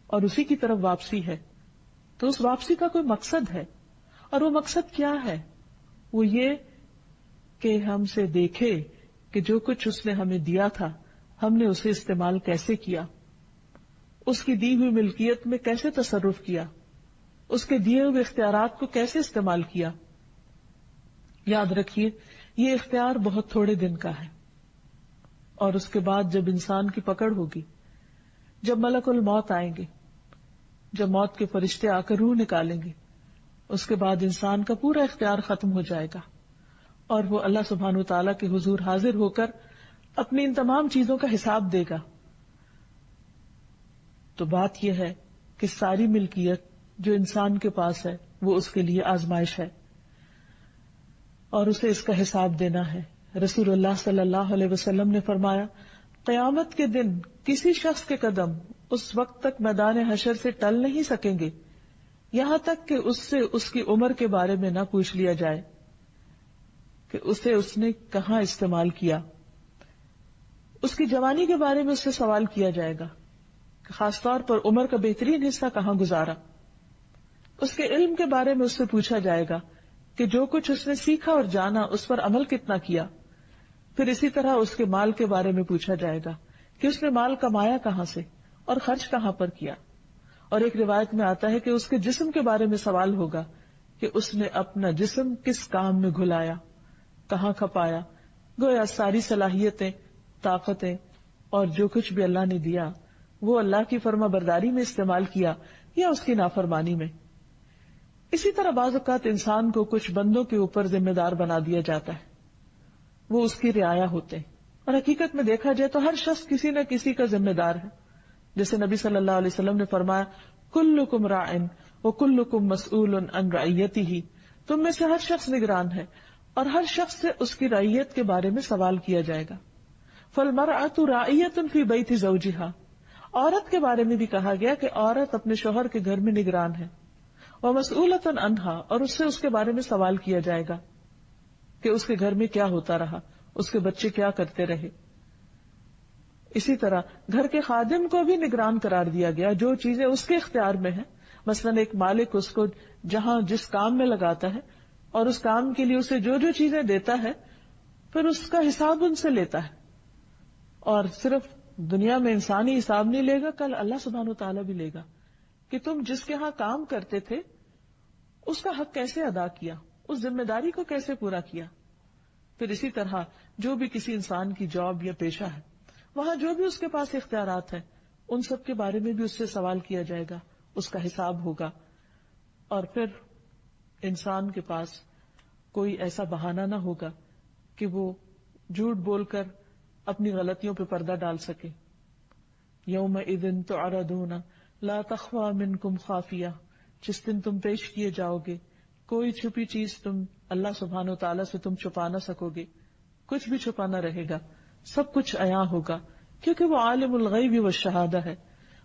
اور اسی کی طرف واپسی ہے تو اس واپسی کا کوئی مقصد ہے، اور وہ مقصد کیا ہے؟ وہ یہ کہ ہم سے دیکھے کہ جو کچھ اس نے ہمیں دیا تھا ہم نے اسے استعمال کیسے کیا، اس کی دی ہوئی ملکیت میں کیسے تصرف کیا، اس کے دیے ہوئے اختیارات کو کیسے استعمال کیا. یاد رکھیے یہ اختیار بہت تھوڑے دن کا ہے، اور اس کے بعد جب انسان کی پکڑ ہوگی، جب ملک الموت آئیں گے، جب موت کے فرشتے آ کر روح نکالیں گے، اس کے بعد انسان کا پورا اختیار ختم ہو جائے گا اور وہ اللہ سبحانہ وتعالیٰ کے حضور حاضر ہو کر اپنی ان تمام چیزوں کا حساب دے گا. تو بات یہ ہے کہ ساری ملکیت جو انسان کے پاس ہے وہ اس کے لیے آزمائش ہے اور اسے اس کا حساب دینا ہے. رسول اللہ صلی اللہ علیہ وسلم نے فرمایا، قیامت کے دن کسی شخص کے قدم اس وقت تک میدان حشر سے ٹل نہیں سکیں گے یہاں تک کہ اس سے اس کی عمر کے بارے میں نہ پوچھ لیا جائے کہ اسے اس نے کہاں استعمال کیا. اس کی جوانی کے بارے میں اس سے سوال کیا جائے گا، خاص طور پر عمر کا بہترین حصہ کہاں گزارا. اس کے علم کے بارے میں اس سے پوچھا جائے گا کہ جو کچھ اس نے سیکھا اور جانا اس پر عمل کتنا کیا. پھر اسی طرح اس کے مال کے بارے میں پوچھا جائے گا کہ اس نے مال کمایا کہاں سے اور خرچ کہاں پر کیا. اور ایک روایت میں آتا ہے کہ اس کے جسم کے بارے میں سوال ہوگا کہ اس نے اپنا جسم کس کام میں گھلایا، کہاں کھپایا. گویا ساری صلاحیتیں، طاقتیں اور جو کچھ بھی اللہ نے دیا وہ اللہ کی فرما برداری میں استعمال کیا یا اس کی نافرمانی میں. اسی طرح بعض اوقات انسان کو کچھ بندوں کے اوپر ذمہ دار بنا دیا جاتا ہے، وہ اس کی رعایا ہوتے ہیں، اور حقیقت میں دیکھا جائے تو ہر شخص کسی نہ کسی کا ذمہ دار ہے. جیسے نبی صلی اللہ علیہ وسلم نے فرمایا، کلکم راعٍ وکلکم مسئول عن رعیتہ، تم میں سے ہر شخص نگران ہے اور ہر شخص سے اس کی رعیت کے بارے میں سوال کیا جائے گا. فالمرأۃ راعیۃ فی بیت زوجہا، عورت کے بارے میں بھی کہا گیا کہ عورت اپنے شوہر کے گھر میں نگران ہے. ومسئولۃ عنہا، اور اس سے اس کے بارے میں سوال کیا جائے گا کہ اس کے گھر میں کیا ہوتا رہا، اس کے بچے کیا کرتے رہے. اسی طرح گھر کے خادم کو بھی نگران قرار دیا گیا، جو چیزیں اس کے اختیار میں ہیں. مثلا ایک مالک اس کو جہاں جس کام میں لگاتا ہے اور اس کام کے لیے اسے جو جو چیزیں دیتا ہے پھر اس کا حساب ان سے لیتا ہے. اور صرف دنیا میں انسانی حساب نہیں لے گا، کل اللہ سبحانہ وتعالیٰ بھی لے گا کہ تم جس کے ہاں کام کرتے تھے اس کا حق کیسے ادا کیا، اس ذمہ داری کو کیسے پورا کیا. پھر اسی طرح جو بھی کسی انسان کی جاب یا پیشہ ہے، وہاں جو بھی اس کے پاس اختیارات ہیں ان سب کے بارے میں بھی اس سے سوال کیا جائے گا، اس کا حساب ہوگا. اور پھر انسان کے پاس کوئی ایسا بہانہ نہ ہوگا کہ وہ جھوٹ بول کر اپنی غلطیوں پہ پردہ ڈال سکے. یومئذ تعرضون لا تخفی منکم خافیہ، جس دن تم پیش کیے جاؤ گے کوئی چھپی چیز تم اللہ سبحانہ و تعالیٰ سے تم چھپا نہ سکو گے، کچھ بھی چھپا نہ رہے گا، سب کچھ عیاں ہوگا، کیونکہ وہ عالم الغیب والشہادہ ہے،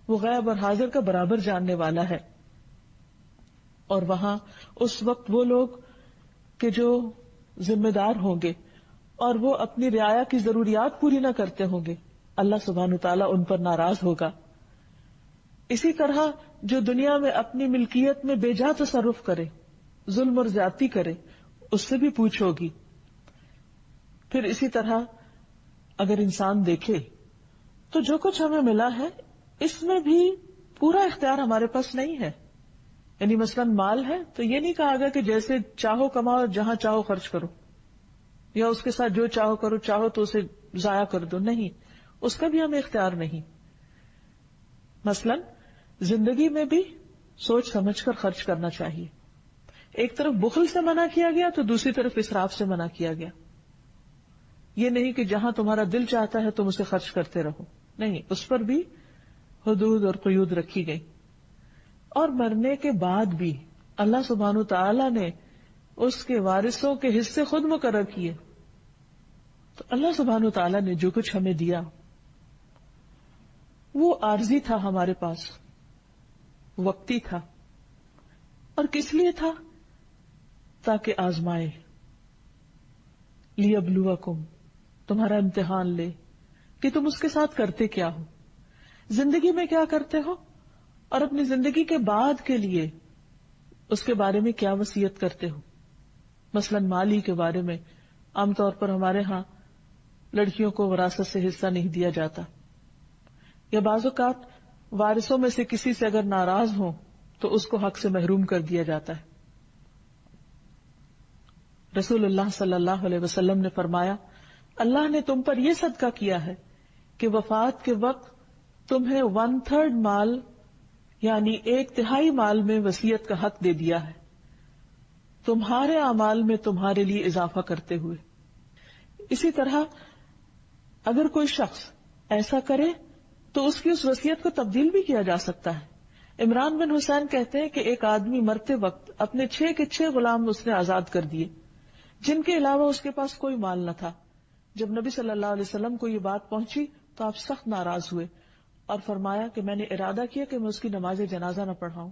وہ غیب اور حاضر کا برابر جاننے والا ہے. اور وہاں اس وقت وہ لوگ کہ جو ذمہ دار ہوں گے اور وہ اپنی رعایا کی ضروریات پوری نہ کرتے ہوں گے، اللہ سبحانہ تعالیٰ ان پر ناراض ہوگا۔ اسی طرح جو دنیا میں اپنی ملکیت میں بے جا تصرف کرے، ظلم اور زیادتی کرے، اس سے بھی پوچھ ہوگی۔ پھر اسی طرح اگر انسان دیکھے تو جو کچھ ہمیں ملا ہے اس میں بھی پورا اختیار ہمارے پاس نہیں ہے۔ یعنی مثلاً مال ہے تو یہ نہیں کہا گیا کہ جیسے چاہو کماؤ اور جہاں چاہو خرچ کرو، یا اس کے ساتھ جو چاہو کرو، چاہو تو اسے ضائع کر دو، نہیں، اس کا بھی ہمیں اختیار نہیں۔ مثلاً زندگی میں بھی سوچ سمجھ کر خرچ کرنا چاہیے۔ ایک طرف بخل سے منع کیا گیا تو دوسری طرف اسراف سے منع کیا گیا۔ یہ نہیں کہ جہاں تمہارا دل چاہتا ہے تم اسے خرچ کرتے رہو، نہیں، اس پر بھی حدود اور قیود رکھی گئی۔ اور مرنے کے بعد بھی اللہ سبحانہ تعالی نے اس کے وارثوں کے حصے خود مقرر کیے۔ تو اللہ سبحانہ تعالی نے جو کچھ ہمیں دیا وہ عارضی تھا، ہمارے پاس وقتی تھا، اور کس لیے تھا؟ تاکہ آزمائے، لیبلوکم، تمہارا امتحان لے کہ تم اس کے ساتھ کرتے کیا ہو، زندگی میں کیا کرتے ہو، اور اپنی زندگی کے بعد کے لیے اس کے بارے میں کیا وصیت کرتے ہو۔ مثلاً مالی کے بارے میں عام طور پر ہمارے ہاں لڑکیوں کو وراثت سے حصہ نہیں دیا جاتا، یا بعض اوقات وارثوں میں سے کسی سے اگر ناراض ہوں تو اس کو حق سے محروم کر دیا جاتا ہے۔ رسول اللہ صلی اللہ علیہ وسلم نے فرمایا، اللہ نے تم پر یہ صدقہ کیا ہے کہ وفات کے وقت تمہیں 1/3 مال یعنی 1/3 مال میں وصیت کا حق دے دیا ہے، تمہارے اعمال میں تمہارے لیے اضافہ کرتے ہوئے۔ اسی طرح اگر کوئی شخص ایسا کرے تو اس کی اس وصیت کو تبدیل بھی کیا جا سکتا ہے۔ عمران بن حسین کہتے ہیں کہ ایک آدمی مرتے وقت اپنے 6 کے 6 غلام اس نے آزاد کر دیے، جن کے علاوہ اس کے پاس کوئی مال نہ تھا۔ جب نبی صلی اللہ علیہ وسلم کو یہ بات پہنچی تو آپ سخت ناراض ہوئے اور فرمایا کہ میں نے ارادہ کیا کہ میں اس کی نماز جنازہ نہ پڑھاؤں۔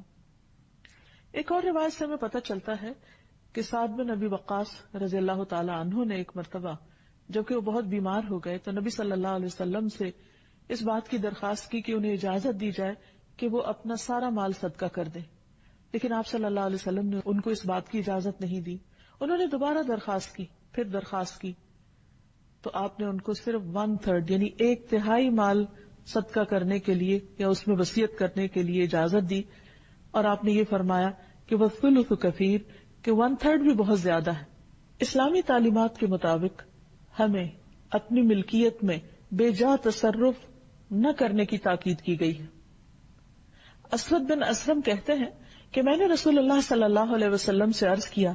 ایک اور روایت سے ہمیں پتہ چلتا ہے کہ سعد بن ابی وقاص رضی اللہ تعالی عنہ نے ایک مرتبہ جبکہ وہ بہت بیمار ہو گئے تو نبی صلی اللہ علیہ وسلم سے اس بات کی درخواست کی کہ انہیں اجازت دی جائے کہ وہ اپنا سارا مال صدقہ کر دیں، لیکن آپ صلی اللہ علیہ وسلم نے ان کو اس بات کی اجازت نہیں دی۔ انہوں نے دوبارہ درخواست کی، پھر درخواست کی، تو آپ نے ان کو صرف 1/3 یعنی 1/3 مال صدقہ کرنے کے لیے یا اس میں وصیت کرنے کے لیے اجازت دی، اور آپ نے یہ فرمایا کہ وَالثُّلُثُ کثیر، کہ 1/3 بھی بہت زیادہ ہے۔ اسلامی تعلیمات کے مطابق ہمیں اپنی ملکیت میں بے جا تصرف نہ کرنے کی تاکید کی گئی ہے۔ اسود بن اسلم کہتے ہیں کہ میں نے رسول اللہ صلی اللہ علیہ وسلم سے عرض کیا،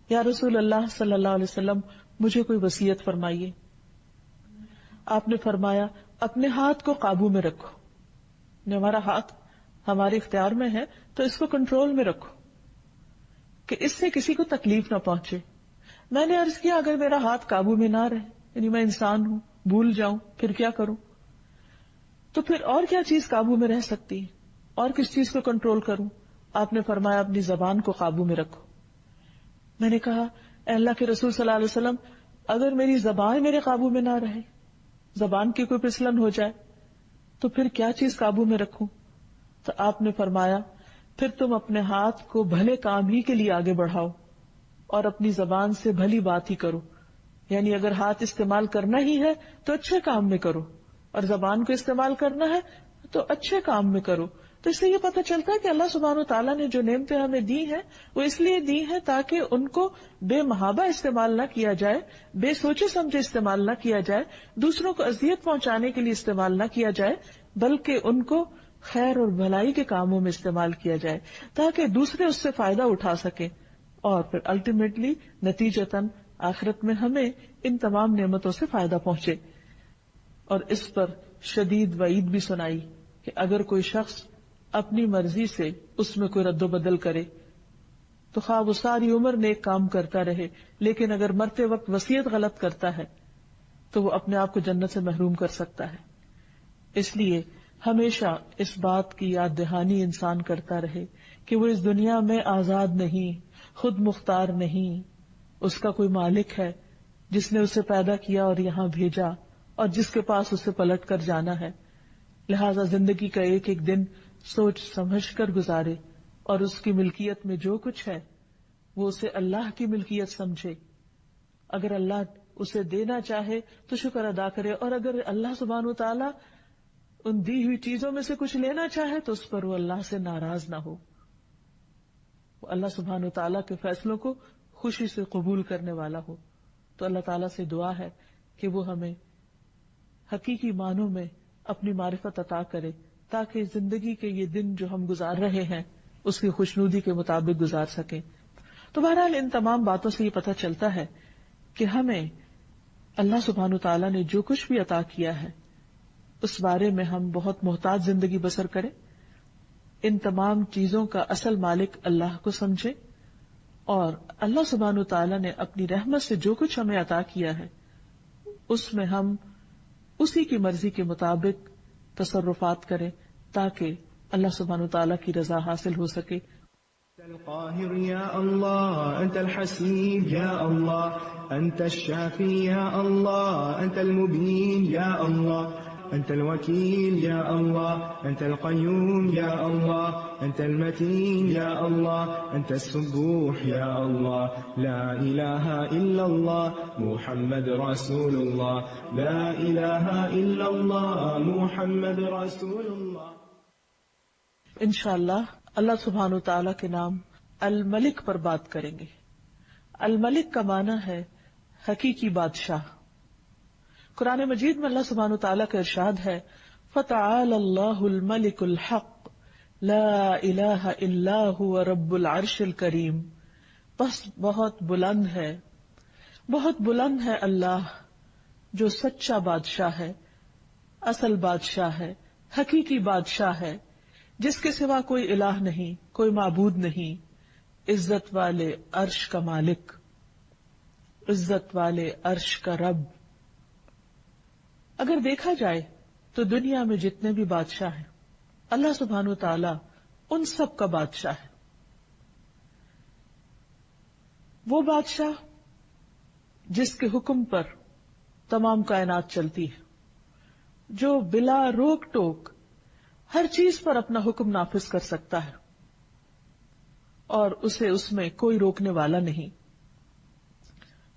یا رسول اللہ صلی اللہ علیہ وسلم مجھے کوئی وصیت فرمائیے۔ آپ نے فرمایا اپنے ہاتھ کو قابو میں رکھو، ہمارا ہاتھ ہمارے اختیار میں ہے تو اس کو کنٹرول میں رکھو کہ اس سے کسی کو تکلیف نہ پہنچے۔ میں نے عرض کیا اگر میرا ہاتھ قابو میں نہ رہے، یعنی میں انسان ہوں، بھول جاؤں، پھر کیا کروں؟ تو پھر اور کیا چیز قابو میں رہ سکتی ہے، اور کس چیز کو کنٹرول کروں؟ آپ نے فرمایا اپنی زبان کو قابو میں رکھو۔ میں نے کہا اے اللہ کے رسول صلی اللہ علیہ وسلم اگر میری زبان میرے قابو میں نہ رہے، زبان کی کوئی پھسلن ہو جائے تو پھر کیا چیز قابو میں رکھوں؟ تو آپ نے فرمایا پھر تم اپنے ہاتھ کو بھلے کام ہی کے لیے آگے بڑھاؤ اور اپنی زبان سے بھلی بات ہی کرو، یعنی اگر ہاتھ استعمال کرنا ہی ہے تو اچھے کام میں کرو، اور زبان کو استعمال کرنا ہے تو اچھے کام میں کرو۔ تو اس سے یہ پتہ چلتا ہے کہ اللہ سبحانہ وتعالیٰ نے جو نعمتیں ہمیں دی ہیں وہ اس لیے دی ہیں تاکہ ان کو بے محابہ استعمال نہ کیا جائے، بے سوچے سمجھے استعمال نہ کیا جائے، دوسروں کو اذیت پہنچانے کے لیے استعمال نہ کیا جائے، بلکہ ان کو خیر اور بھلائی کے کاموں میں استعمال کیا جائے تاکہ دوسرے اس سے فائدہ اٹھا سکیں، اور پھر الٹیمیٹلی نتیجتاً آخرت میں ہمیں ان تمام نعمتوں سے فائدہ پہنچے۔ اور اس پر شدید وعید بھی سنائی کہ اگر کوئی شخص اپنی مرضی سے اس میں کوئی رد و بدل کرے تو خواہ وہ ساری عمر نیک کام کرتا رہے، لیکن اگر مرتے وقت وصیت غلط کرتا ہے تو وہ اپنے آپ کو جنت سے محروم کر سکتا ہے۔ اس لیے ہمیشہ اس بات کی یاد دہانی انسان کرتا رہے کہ وہ اس دنیا میں آزاد نہیں، خود مختار نہیں، اس کا کوئی مالک ہے جس نے اسے پیدا کیا اور یہاں بھیجا اور جس کے پاس اسے پلٹ کر جانا ہے. لہذا زندگی کا ایک ایک دن سوچ سمجھ کر گزارے اور اس کی ملکیت میں جو کچھ ہے وہ اسے اللہ کی ملکیت سمجھے. اگر اللہ اسے دینا چاہے تو شکر ادا کرے، اور اگر اللہ سبحانہ و تعالی ان دی ہوئی چیزوں میں سے کچھ لینا چاہے تو اس پر وہ اللہ سے ناراض نہ ہو، وہ اللہ سبحانہ و تعالی کے فیصلوں کو خوشی سے قبول کرنے والا ہو. تو اللہ تعالیٰ سے دعا ہے کہ وہ ہمیں حقیقی معنوں میں اپنی معرفت عطا کرے تاکہ زندگی کے یہ دن جو ہم گزار رہے ہیں اس کی خوشنودی کے مطابق گزار سکیں. تو بہرحال ان تمام باتوں سے یہ پتہ چلتا ہے کہ ہمیں اللہ سبحانہ تعالیٰ نے جو کچھ بھی عطا کیا ہے اس بارے میں ہم بہت محتاط زندگی بسر کریں، ان تمام چیزوں کا اصل مالک اللہ کو سمجھے، اور اللہ سبحانہ تعالیٰ نے اپنی رحمت سے جو کچھ ہمیں عطا کیا ہے اس میں ہم اسی کی مرضی کے مطابق تصرفات کریں تاکہ اللہ سبحانہ تعالیٰ کی رضا حاصل ہو سکے. أنت القاهر يا الله، أنت الحسيب يا الله، أنت الشافي يا الله، أنت المبين يا الله، أنت الوكيل يا الله، أنت القيوم يا الله، أنت المتين يا الله، أنت السبوح يا الله، لا إله إلا الله محمد رسول الله، لا إله إلا الله محمد رسول الله. انشاءاللہ اللہ سبحانہ تعالیٰ کے نام الملک پر بات کریں گے. الملک کا معنی ہے حقیقی بادشاہ. قرآن مجید میں اللہ سبحانہ تعالیٰ کا ارشاد ہے فَتَعَالَى اللَّهُ الْمَلِكُ الْحَقُّ لَا إِلَٰهَ إِلَّا هُوَ رَبُّ الْعَرْشِ الْكَرِيمِ. بس بہت بلند ہے اللہ جو سچا بادشاہ ہے، اصل بادشاہ ہے، حقیقی بادشاہ ہے، جس کے سوا کوئی الہ نہیں، کوئی معبود نہیں، عزت والے عرش کا مالک، عزت والے عرش کا رب. اگر دیکھا جائے تو دنیا میں جتنے بھی بادشاہ ہیں اللہ سبحانہ تعالی ان سب کا بادشاہ ہے. وہ بادشاہ جس کے حکم پر تمام کائنات چلتی ہے، جو بلا روک ٹوک ہر چیز پر اپنا حکم نافذ کر سکتا ہے اور اسے اس میں کوئی روکنے والا نہیں.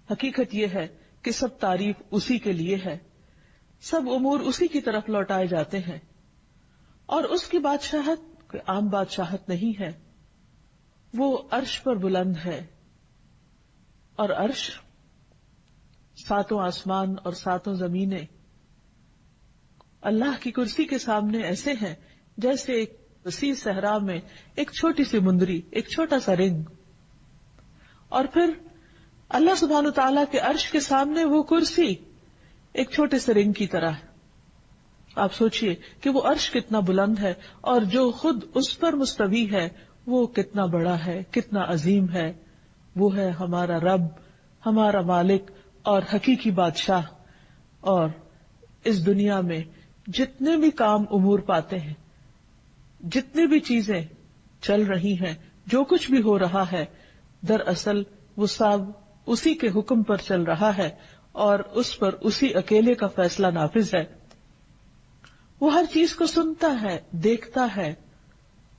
حقیقت یہ ہے کہ سب تعریف اسی کے لیے ہے، سب امور اسی کی طرف لوٹائے جاتے ہیں، اور اس کی بادشاہت کوئی عام بادشاہت نہیں ہے. وہ عرش پر بلند ہے، اور عرش ساتوں آسمان اور ساتوں زمینیں اللہ کی کرسی کے سامنے ایسے ہیں جیسے ایک وسیع صحرا میں ایک چھوٹی سی مندری، ایک چھوٹا سا رنگ. اور پھر اللہ سبحانہ تعالیٰ کے عرش کے سامنے وہ کرسی ایک چھوٹے سے رنگ کی طرح ہے. آپ سوچئے کہ وہ عرش کتنا بلند ہے اور جو خود اس پر مستوی ہے وہ کتنا بڑا ہے، کتنا عظیم ہے. وہ ہے ہمارا رب، ہمارا مالک اور حقیقی بادشاہ. اور اس دنیا میں جتنے بھی کام امور پاتے ہیں، جتنی بھی چیزیں چل رہی ہیں، جو کچھ بھی ہو رہا ہے، دراصل وہ سب اسی کے حکم پر چل رہا ہے اور اس پر اسی اکیلے کا فیصلہ نافذ ہے. وہ ہر چیز کو سنتا ہے، دیکھتا ہے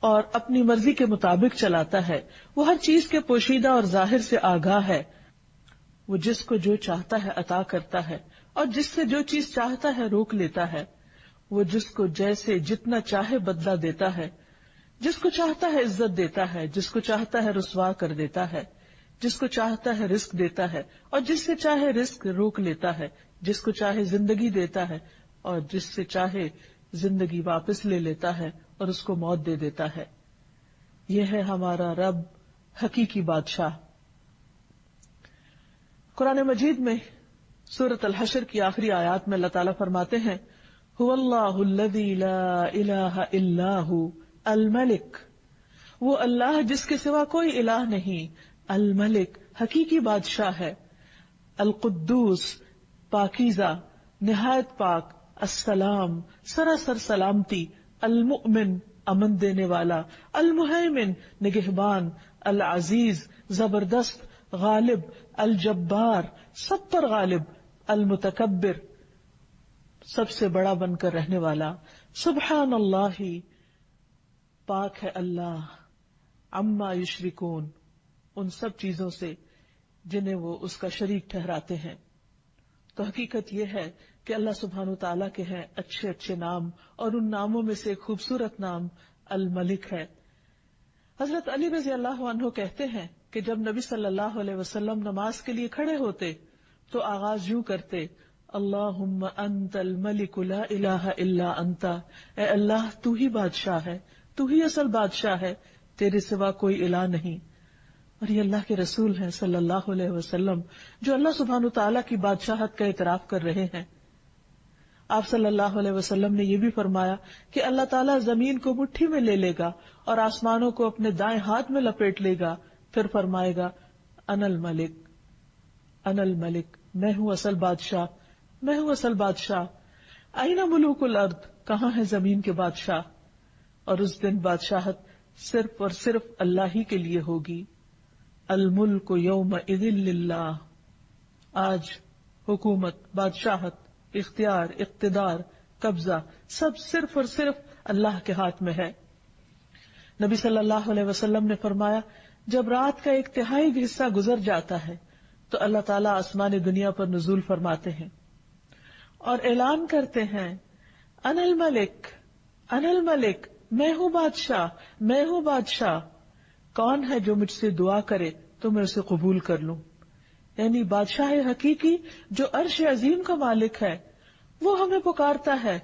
اور اپنی مرضی کے مطابق چلاتا ہے. وہ ہر چیز کے پوشیدہ اور ظاہر سے آگاہ ہے. وہ جس کو جو چاہتا ہے عطا کرتا ہے اور جس سے جو چیز چاہتا ہے روک لیتا ہے. وہ جس کو جیسے جتنا چاہے بدلہ دیتا ہے، جس کو چاہتا ہے عزت دیتا ہے، جس کو چاہتا ہے رسوا کر دیتا ہے، جس کو چاہتا ہے رزق دیتا ہے اور جس سے چاہے رزق روک لیتا ہے، جس کو چاہے زندگی دیتا ہے اور جس سے چاہے زندگی واپس لے لیتا ہے اور اس کو موت دے دیتا ہے. یہ ہے ہمارا رب، حقیقی بادشاہ. قرآن مجید میں سورۃ الحشر کی آخری آیات میں اللہ تعالیٰ فرماتے ہیں هو اللہ الذی لا الہ الا هو الملک. وہ اللہ جس کے سوا کوئی الہ نہیں، الملک حقیقی بادشاہ ہے، القدوس پاکیزہ، نہایت پاک، السلام سراسر سلامتی، المؤمن امن دینے والا، المہیمن نگہبان، العزیز زبردست، غالب، الجبار سب پر غالب، المتکبر سب سے بڑا بن کر رہنے والا، سبحان اللہ پاک ہے اللہ، عما یشرکون ان سب چیزوں سے جنہیں وہ اس کا شریک ٹھہراتے ہیں۔ تو حقیقت یہ ہے کہ اللہ سبحانہ تعالیٰ کے ہیں اچھے اچھے نام، اور ان ناموں میں سے ایک خوبصورت نام الملک ہے۔ حضرت علی رضی اللہ عنہ کہتے ہیں کہ جب نبی صلی اللہ علیہ وسلم نماز کے لیے کھڑے ہوتے تو آغاز یوں کرتے، اللہم انت الملک لا الہ الا انت، اے اللہ تو ہی بادشاہ ہے، تو ہی اصل بادشاہ ہے، تیرے سوا کوئی الہ نہیں۔ اور یہ اللہ کے رسول ہیں صلی اللہ علیہ وسلم جو اللہ سبحانہ تعالیٰ کی بادشاہت کا اعتراف کر رہے ہیں۔ آپ صلی اللہ علیہ وسلم نے یہ بھی فرمایا کہ اللہ تعالیٰ زمین کو مٹھی میں لے لے گا اور آسمانوں کو اپنے دائیں ہاتھ میں لپیٹ لے گا، پھر فرمائے گا انا الملک، انا الملک، میں ہوں اصل بادشاہ، میں ہوں اصل بادشاہ۔ این ملوک الارض، کہاں ہے زمین کے بادشاہ؟ اور اس دن بادشاہت صرف اور صرف اللہ ہی کے لیے ہوگی۔ الملک یومئذ للہ، آج حکومت، بادشاہت، اختیار، اقتدار، قبضہ سب صرف اور صرف اللہ کے ہاتھ میں ہے۔ نبی صلی اللہ علیہ وسلم نے فرمایا جب رات کا 1/3 حصہ گزر جاتا ہے تو اللہ تعالیٰ آسمان دنیا پر نزول فرماتے ہیں اور اعلان کرتے ہیں انا الملک، انا الملک، میں ہوں بادشاہ، میں ہوں بادشاہ، کون ہے جو مجھ سے دعا کرے تو میں اسے قبول کر لوں۔ یعنی بادشاہ حقیقی جو عرش عظیم کا مالک ہے وہ ہمیں پکارتا ہے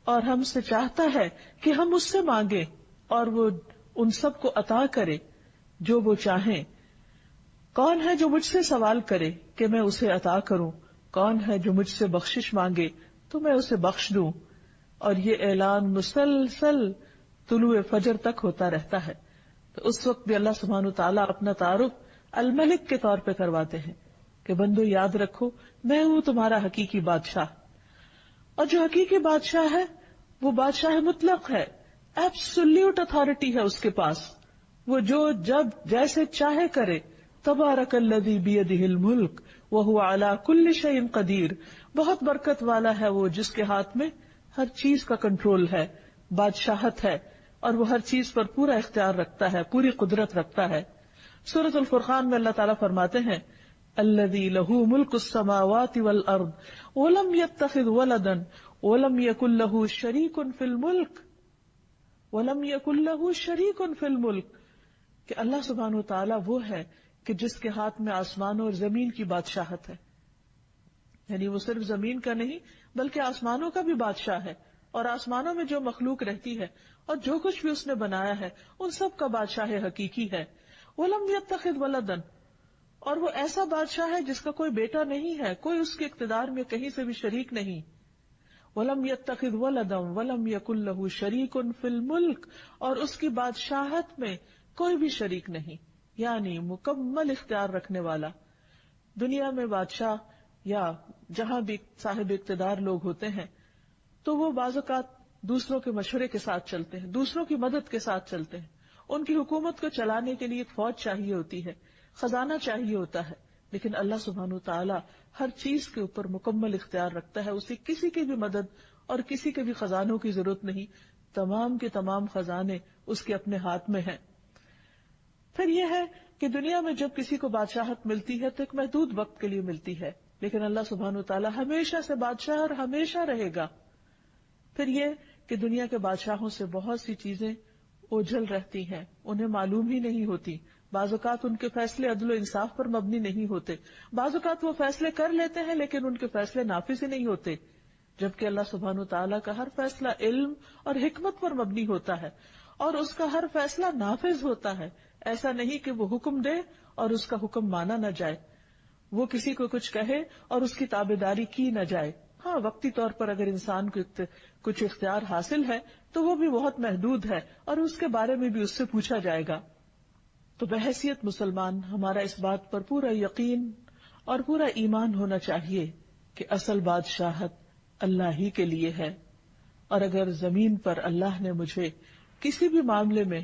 اور ہم سے چاہتا ہے کہ ہم اس سے مانگیں اور وہ ان سب کو عطا کرے جو وہ چاہیں۔ کون ہے جو مجھ سے سوال کرے کہ میں اسے عطا کروں، کون ہے جو مجھ سے بخشش مانگے تو میں اسے بخش دوں۔ اور یہ اعلان مسلسل طلوع فجر تک ہوتا رہتا ہے۔ تو اس وقت بھی اللہ سبحانہ تعالیٰ اپنا تعارف الملک کے طور پہ کرواتے ہیں کہ بندو یاد رکھو میں ہوں تمہارا حقیقی بادشاہ۔ اور جو حقیقی بادشاہ ہے وہ بادشاہ مطلق ہے، ایبسولیوٹ اتھارٹی ہے اس کے پاس، وہ جو جب جیسے چاہے کرے۔ تبارک الذی بیدہ الملک وہو علی کل شیء قدیر، بہت برکت والا ہے وہ جس کے ہاتھ میں ہر چیز کا کنٹرول ہے، بادشاہت ہے، اور وہ ہر چیز پر پورا اختیار رکھتا ہے، پوری قدرت رکھتا ہے۔ سورۃ الفرقان میں اللہ تعالیٰ فرماتے ہیں الذی لہ ملک السماوات والارض ولم یتخذ ولدا ولم یکن لہ شریک فی الملک، ولم یکن لہ شریک فی الملک، کہ اللہ سبحانہ تعالیٰ وہ ہے کہ جس کے ہاتھ میں آسمانوں اور زمین کی بادشاہت ہے۔ یعنی وہ صرف زمین کا نہیں بلکہ آسمانوں کا بھی بادشاہ ہے، اور آسمانوں میں جو مخلوق رہتی ہے اور جو کچھ بھی اس نے بنایا ہے ان سب کا بادشاہ حقیقی ہے۔ وَلَمْ يَتَّخِذْ وَلَدًا، اور وہ ایسا بادشاہ ہے جس کا کوئی بیٹا نہیں ہے، کوئی اس کے اقتدار میں کہیں سے بھی شریک نہیں۔ وَلَمْ يَتَّخِذْ وَلَدًا وَلَمْ يَكُنْ لَهُ شَرِيكٌ فِي الْمُلْكِ، اور اس کی بادشاہت میں کوئی بھی شریک نہیں، یعنی مکمل اختیار رکھنے والا۔ دنیا میں بادشاہ یا جہاں بھی صاحب اقتدار لوگ ہوتے ہیں تو وہ بعض اوقات دوسروں کے مشورے کے ساتھ چلتے ہیں، دوسروں کی مدد کے ساتھ چلتے ہیں۔ ان کی حکومت کو چلانے کے لیے ایک فوج چاہیے ہوتی ہے، خزانہ چاہیے ہوتا ہے، لیکن اللہ سبحانہ تعالیٰ ہر چیز کے اوپر مکمل اختیار رکھتا ہے، اسے کسی کی بھی مدد اور کسی کے بھی خزانوں کی ضرورت نہیں، تمام کے تمام خزانے اس کے اپنے ہاتھ میں ہیں۔ پھر یہ ہے کہ دنیا میں جب کسی کو بادشاہت ملتی ہے تو ایک محدود وقت کے لیے ملتی ہے، لیکن اللہ سبحانہ تعالیٰ ہمیشہ سے بادشاہ اور ہمیشہ رہے گا۔ پھر یہ کہ دنیا کے بادشاہوں سے بہت سی چیزیں اوجھل رہتی ہیں، انہیں معلوم ہی نہیں ہوتی، بعض اوقات ان کے فیصلے عدل و انصاف پر مبنی نہیں ہوتے، بعض اوقات وہ فیصلے کر لیتے ہیں لیکن ان کے فیصلے نافذ ہی نہیں ہوتے، جبکہ اللہ سبحانہ تعالیٰ کا ہر فیصلہ علم اور حکمت پر مبنی ہوتا ہے اور اس کا ہر فیصلہ نافذ ہوتا ہے۔ ایسا نہیں کہ وہ حکم دے اور اس کا حکم مانا نہ جائے، وہ کسی کو کچھ کہے اور اس کی تابعداری کی نہ جائے۔ ہاں، وقتی طور پر اگر انسان کو کچھ اختیار حاصل ہے تو وہ بھی بہت محدود ہے اور اس کے بارے میں بھی اس سے پوچھا جائے گا۔ تو بحیثیت مسلمان ہمارا اس بات پر پورا یقین اور پورا ایمان ہونا چاہیے کہ اصل بادشاہت اللہ ہی کے لیے ہے، اور اگر زمین پر اللہ نے مجھے کسی بھی معاملے میں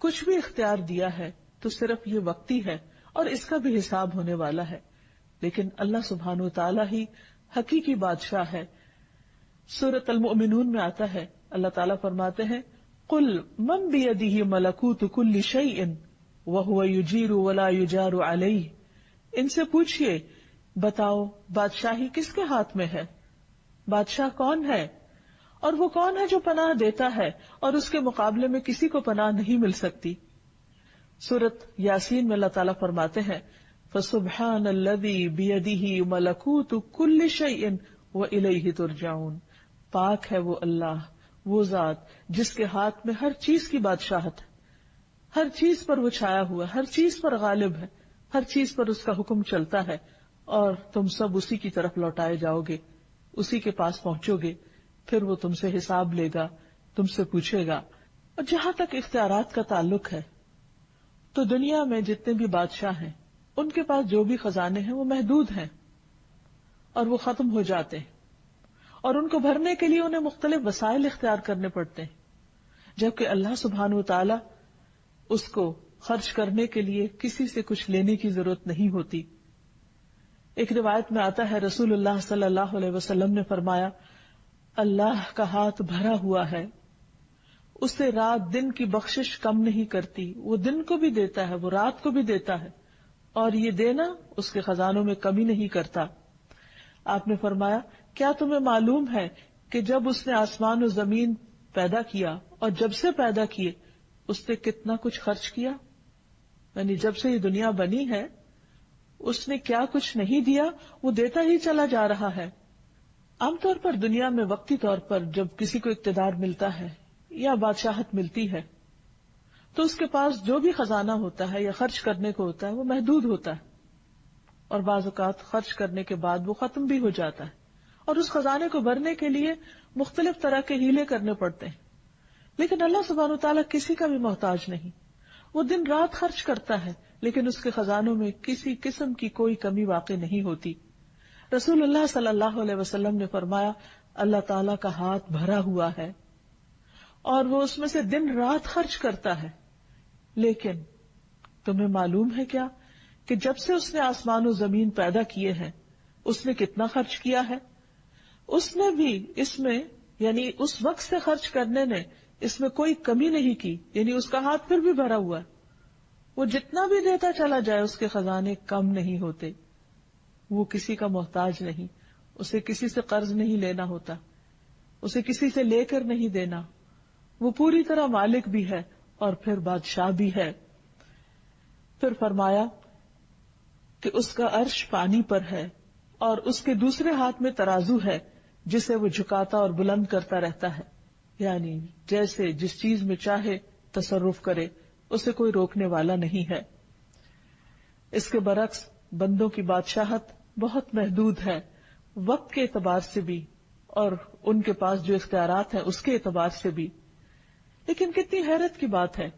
کچھ بھی اختیار دیا ہے تو صرف یہ وقتی ہے اور اس کا بھی حساب ہونے والا ہے، لیکن اللہ سبحانہ وتعالی ہی حقیقی بادشاہ ہے۔ سورۃ المؤمنون میں آتا ہے، اللہ تعالیٰ فرماتے ہیں قل من بیدہ ملکوت کل شیء وہو یجیر ولا یجار علیہ، ان سے پوچھئے بتاؤ بادشاہی کس کے ہاتھ میں ہے، بادشاہ کون ہے اور وہ کون ہے جو پناہ دیتا ہے اور اس کے مقابلے میں کسی کو پناہ نہیں مل سکتی۔ سورۃ یاسین میں اللہ تعالیٰ فرماتے ہیں فسبحان الذی بیدہ ملکوت کل شیء والیہ ترجعون، پاک ہے وہ اللہ، وہ ذات جس کے ہاتھ میں ہر چیز کی بادشاہت ہے، ہر چیز پر وہ چھایا ہوا ہے، ہر چیز پر غالب ہے، ہر چیز پر اس کا حکم چلتا ہے، اور تم سب اسی کی طرف لوٹائے جاؤ گے، اسی کے پاس پہنچو گے، پھر وہ تم سے حساب لے گا، تم سے پوچھے گا۔ اور جہاں تک اختیارات کا تعلق ہے تو دنیا میں جتنے بھی بادشاہ ہیں ان کے پاس جو بھی خزانے ہیں وہ محدود ہیں اور وہ ختم ہو جاتے ہیں، اور ان کو بھرنے کے لیے انہیں مختلف وسائل اختیار کرنے پڑتے ہیں، جبکہ اللہ سبحانہ وتعالی اس کو خرچ کرنے کے لیے کسی سے کچھ لینے کی ضرورت نہیں ہوتی۔ ایک روایت میں آتا ہے رسول اللہ صلی اللہ علیہ وسلم نے فرمایا اللہ کا ہاتھ بھرا ہوا ہے، اسے رات دن کی بخشش کم نہیں کرتی، وہ دن کو بھی دیتا ہے، وہ رات کو بھی دیتا ہے، اور یہ دینا اس کے خزانوں میں کمی نہیں کرتا۔ آپ نے فرمایا کیا تمہیں معلوم ہے کہ جب اس نے آسمان و زمین پیدا کیا اور جب سے پیدا کیے اس نے کتنا کچھ خرچ کیا، یعنی جب سے یہ دنیا بنی ہے اس نے کیا کچھ نہیں دیا، وہ دیتا ہی چلا جا رہا ہے۔ عام طور پر دنیا میں وقتی طور پر جب کسی کو اقتدار ملتا ہے یا بادشاہت ملتی ہے تو اس کے پاس جو بھی خزانہ ہوتا ہے یا خرچ کرنے کو ہوتا ہے وہ محدود ہوتا ہے، اور بعض اوقات خرچ کرنے کے بعد وہ ختم بھی ہو جاتا ہے، اور اس خزانے کو بھرنے کے لیے مختلف طرح کے ہیلے کرنے پڑتے ہیں۔ لیکن اللہ سبحانہ وتعالیٰ کسی کا بھی محتاج نہیں، وہ دن رات خرچ کرتا ہے لیکن اس کے خزانوں میں کسی قسم کی کوئی کمی واقع نہیں ہوتی۔ رسول اللہ صلی اللہ علیہ وسلم نے فرمایا اللہ تعالیٰ کا ہاتھ بھرا ہوا ہے اور وہ اس میں سے دن رات خرچ کرتا ہے، لیکن تمہیں معلوم ہے کیا کہ جب سے اس نے آسمان و زمین پیدا کیے ہیں اس نے کتنا خرچ کیا ہے؟ اس نے بھی اس میں یعنی اس وقت سے خرچ کرنے نے اس میں کوئی کمی نہیں کی، یعنی اس کا ہاتھ پھر بھی بھرا ہوا ہے، وہ جتنا بھی دیتا چلا جائے اس کے خزانے کم نہیں ہوتے، وہ کسی کا محتاج نہیں، اسے کسی سے قرض نہیں لینا ہوتا، اسے کسی سے لے کر نہیں دینا، وہ پوری طرح مالک بھی ہے اور پھر بادشاہ بھی ہے۔ پھر فرمایا کہ اس کا عرش پانی پر ہے اور اس کے دوسرے ہاتھ میں ترازو ہے جسے وہ جھکاتا اور بلند کرتا رہتا ہے، یعنی جیسے جس چیز میں چاہے تصرف کرے، اسے کوئی روکنے والا نہیں ہے۔ اس کے برعکس بندوں کی بادشاہت بہت محدود ہے، وقت کے اعتبار سے بھی اور ان کے پاس جو اختیارات ہیں اس کے اعتبار سے بھی۔ لیکن کتنی حیرت کی بات ہے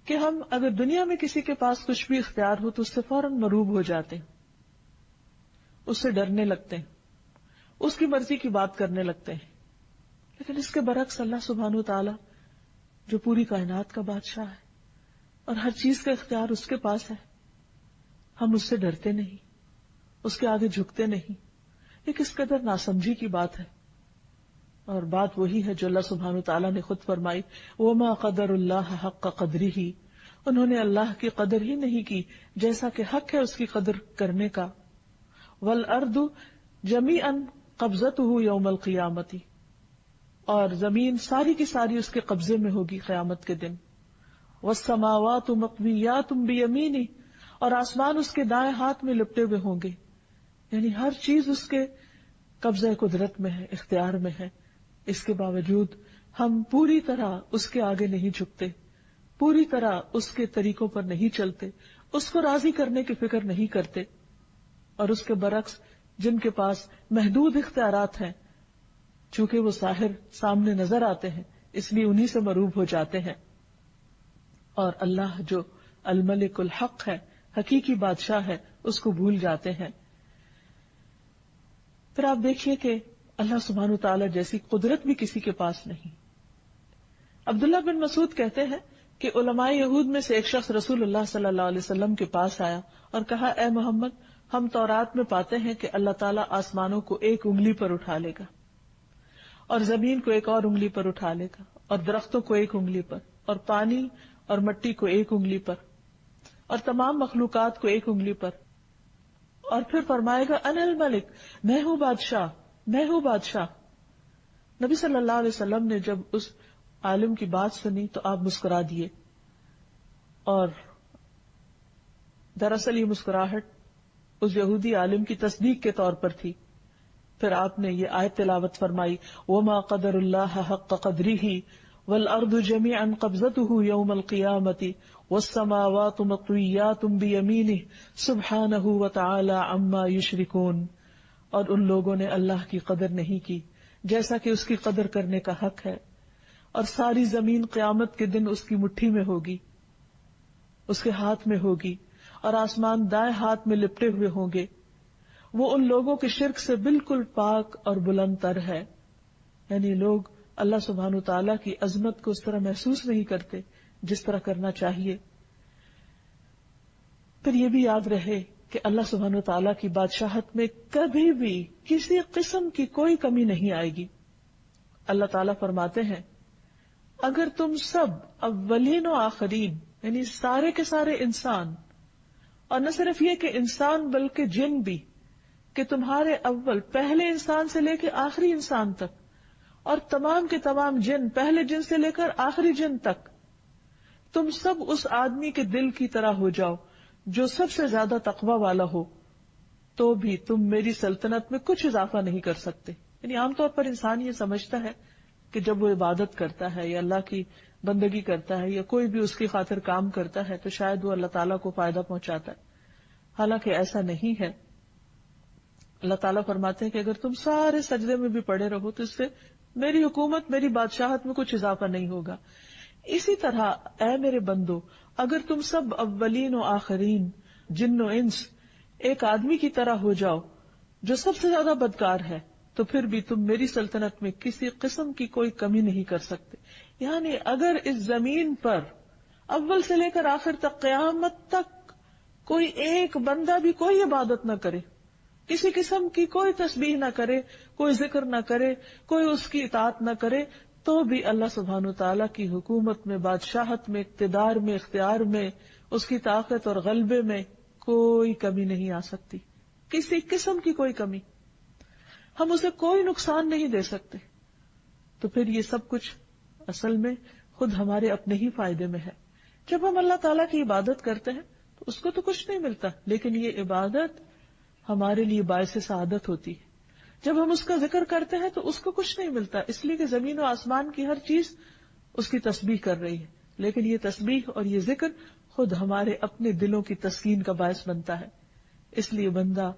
کہ ہم اگر دنیا میں کسی کے پاس کچھ بھی اختیار ہو تو اس سے فوراً مروب ہو جاتے ہیں، اس سے ڈرنے لگتے ہیں، اس کی مرضی کی بات کرنے لگتے ہیں۔ لیکن اس کے برعکس اللہ سبحانہ وتعالی جو پوری کائنات کا بادشاہ ہے اور ہر چیز کا اختیار اس کے پاس ہے، ہم اس سے ڈرتے نہیں، اس کے آگے جھکتے نہیں۔ یہ کس قدر ناسمجھی کی بات ہے، اور بات وہی ہے جو اللہ سبحانہ وتعالی نے خود فرمائی وَمَا قَدَرُ اللَّهَ حَقَّ قَدْرِهِ، انہوں نے اللہ کی قدر ہی نہیں کی جیسا کہ حق ہے اس کی قدر کرنے کا۔ وَالْأَرْضُ جَمِيعًا قَبْضَتُهُ يَوْمَ الْقِيَامَةِ، اور زمین ساری کی ساری اس کے قبضے میں ہوگی قیامت کے دن۔ وَالسَّمَاوَاتُ مَطْوِيَّاتٌ بِيَمِينِهِ، اور آسمان اس کے دائیں ہاتھ میں لپٹے ہوئے ہوں گے، یعنی ہر چیز اس کے قبضہ قدرت میں ہے، اختیار میں ہے۔ اس کے باوجود ہم پوری طرح اس کے آگے نہیں جھکتے، پوری طرح اس کے طریقوں پر نہیں چلتے، اس کو راضی کرنے کی فکر نہیں کرتے، اور اس کے برعکس جن کے پاس محدود اختیارات ہیں چونکہ وہ ظاہر سامنے نظر آتے ہیں اس لیے انہی سے مروب ہو جاتے ہیں، اور اللہ جو الملک الحق ہے، حقیقی بادشاہ ہے، اس کو بھول جاتے ہیں۔ پھر آپ دیکھیے کہ اللہ سبحانہ وتعالی جیسی قدرت بھی کسی کے پاس نہیں. عبداللہ بن مسعود کہتے ہیں کہ علماء یہود میں سے ایک شخص رسول اللہ صلی اللہ علیہ وسلم کے پاس آیا اور کہا، اے محمد، ہم تورات میں پاتے ہیں کہ اللہ تعالیٰ آسمانوں کو ایک انگلی پر اٹھا لے گا اور زمین کو ایک اور انگلی پر اٹھا لے گا اور درختوں کو ایک انگلی پر اور پانی اور مٹی کو ایک انگلی پر اور تمام مخلوقات کو ایک انگلی پر، اور پھر فرمائے گا انا الملک، میں ہوں بادشاہ، میں ہوں بادشاہ. نبی صلی اللہ علیہ وسلم نے جب اس عالم کی بات سنی تو آپ مسکرا دیے، اور دراصل یہ مسکراہٹ اس یہودی عالم کی تصدیق کے طور پر تھی. پھر آپ نے یہ آیت تلاوت فرمائی، وما قدر اللہ حق قدرہ والارض جميعا قبضته يوم القيامة والسماوات مطويات بيمينه سبحانه وتعالى عما يشركون. اور ان لوگوں نے اللہ کی قدر نہیں کی جیسا کہ اس کی قدر کرنے کا حق ہے، اور ساری زمین قیامت کے دن اس کی مٹھی میں ہوگی، اس کے ہاتھ میں ہوگی، اور آسمان دائیں ہاتھ میں لپٹے ہوئے ہوں گے. وہ ان لوگوں کے شرک سے بالکل پاک اور بلند تر ہے. یعنی لوگ اللہ سبحانہ وتعالیٰ کی عظمت کو اس طرح محسوس نہیں کرتے جس طرح کرنا چاہیے. پھر یہ بھی یاد رہے کہ اللہ سبحانہ وتعالیٰ کی بادشاہت میں کبھی بھی کسی قسم کی کوئی کمی نہیں آئے گی. اللہ تعالیٰ فرماتے ہیں، اگر تم سب اولین و آخرین، یعنی سارے کے سارے انسان، اور نہ صرف یہ کہ انسان بلکہ جن بھی، کہ تمہارے اول پہلے انسان سے لے کے آخری انسان تک، اور تمام کے تمام جن پہلے جن سے لے کر آخری جن تک، تم سب اس آدمی کے دل کی طرح ہو جاؤ جو سب سے زیادہ تقوی والا ہو، تو بھی تم میری سلطنت میں کچھ اضافہ نہیں کر سکتے. یعنی عام طور پر انسان یہ سمجھتا ہے کہ جب وہ عبادت کرتا ہے یا اللہ کی بندگی کرتا ہے یا کوئی بھی اس کی خاطر کام کرتا ہے تو شاید وہ اللہ تعالیٰ کو فائدہ پہنچاتا ہے. حالانکہ ایسا نہیں ہے. اللہ تعالیٰ فرماتے ہیں کہ اگر تم سارے سجدے میں بھی پڑے رہو تو اس سے میری حکومت، میری بادشاہت میں کچھ اضافہ نہیں ہوگا. اسی طرح اے میرے بندو، اگر تم سب اولین و آخرین، جن و انس، ایک آدمی کی طرح ہو جاؤ جو سب سے زیادہ بدکار ہے، تو پھر بھی تم میری سلطنت میں کسی قسم کی کوئی کمی نہیں کر سکتے. یعنی اگر اس زمین پر اول سے لے کر آخر تک قیامت تک کوئی ایک بندہ بھی کوئی عبادت نہ کرے، کسی قسم کی کوئی تسبیح نہ کرے، کوئی ذکر نہ کرے، کوئی اس کی اطاعت نہ کرے، تو بھی اللہ سبحانہ وتعالیٰ کی حکومت میں، بادشاہت میں، اقتدار میں، اختیار میں، اس کی طاقت اور غلبے میں کوئی کمی نہیں آ سکتی، کسی قسم کی کوئی کمی. ہم اسے کوئی نقصان نہیں دے سکتے. تو پھر یہ سب کچھ اصل میں خود ہمارے اپنے ہی فائدے میں ہے. جب ہم اللہ تعالیٰ کی عبادت کرتے ہیں تو اس کو تو کچھ نہیں ملتا، لیکن یہ عبادت ہمارے لیے باعث سعادت ہوتی ہے. جب ہم اس کا ذکر کرتے ہیں تو اس کو کچھ نہیں ملتا، اس لیے کہ زمین و آسمان کی ہر چیز اس کی تسبیح کر رہی ہے، لیکن یہ تسبیح اور یہ ذکر خود ہمارے اپنے دلوں کی تسکین کا باعث بنتا ہے. اس لیے بندہ